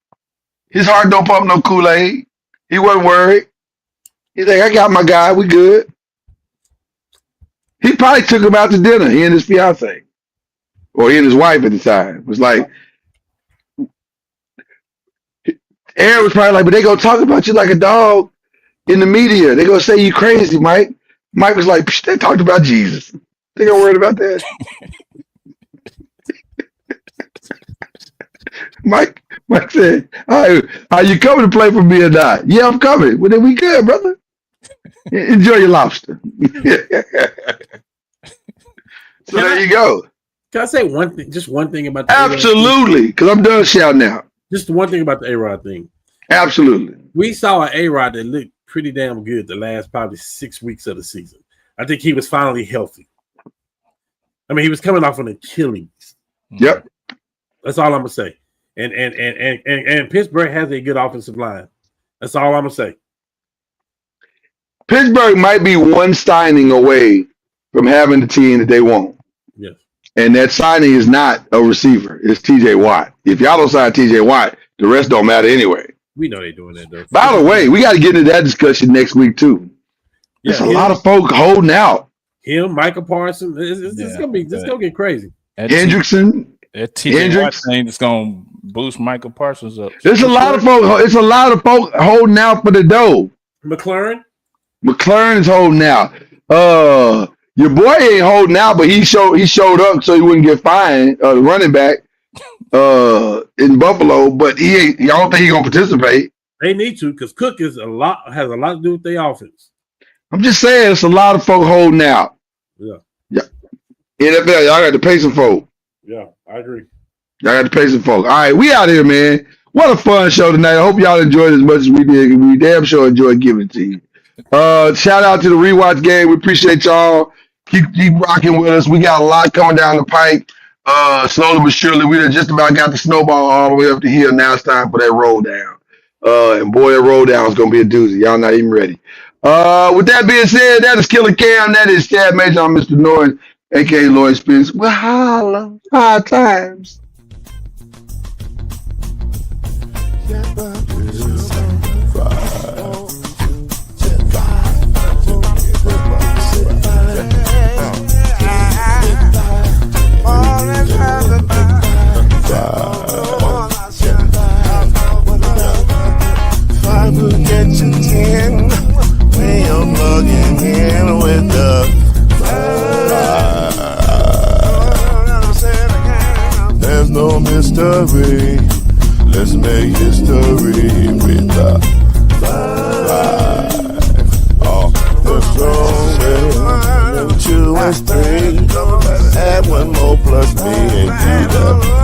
His heart don't pump no Kool-Aid. He wasn't worried. He's like, I got my guy. We good. He probably took him out to dinner, he and his fiance. Or he and his wife at the time. It was like, Aaron was probably like, but they gonna talk about you like a dog in the media. They gonna say you crazy, Mike. Mike was like, they talked about Jesus. They gonna worry about that. Mike said, are you coming to play for me or not? Yeah, I'm coming. Well, then we good, brother. Enjoy your lobster. So there you go. Can I say one thing? Just one thing about the Absolutely, because I'm done shouting out. Just one thing about the A-Rod thing. Absolutely. We saw an A-Rod that looked pretty damn good the last probably 6 weeks of the season. I think he was finally healthy. I mean, he was coming off an Achilles. Yep. That's all I'm gonna say. And Pittsburgh has a good offensive line. That's all I'm gonna say. Pittsburgh might be one signing away from having the team that they want. Yes. And that signing is not a receiver. It's TJ Watt. If y'all don't sign TJ Watt, the rest don't matter anyway. We know they're doing that though. By the way, we got to get into that discussion next week too. There's a lot of folk holding out. Him, Michael Parsons. It's gonna get crazy. Hendrickson. That TJ Watt thing is gonna boost Michael Parsons up. There's a lot of folk. It's a lot of folk holding out for the dough. McLaurin is holding out. Your boy ain't holding out, but he showed up so he wouldn't get fined. The running back in Buffalo, but I don't think he's gonna participate. They need to because Cook has a lot to do with their offense. I'm just saying, it's a lot of folk holding out. Yeah. NFL, y'all got to pay some folk. Yeah, I agree. Y'all got to pay some folk. All right, we out here, man. What a fun show tonight. I hope y'all enjoyed it as much as we did. We damn sure enjoyed giving it to you. Shout out to the Rewatch Game. We appreciate y'all. Keep rocking with us. We got a lot coming down the pike. Slowly but surely, we done just about got the snowball all the way up to here. Now it's time for that roll down. And boy, that roll down is going to be a doozy. Y'all not even ready. With that being said, that is Killer Cam. That is Chad Major. I'm Mr. Noise, a.k.a. Lloyd Spence. Well, holla. High times. Plugging in with the there's no mystery. Let's make history with the oh, the strongest. 2 and 3. Add 1 more plus me and you.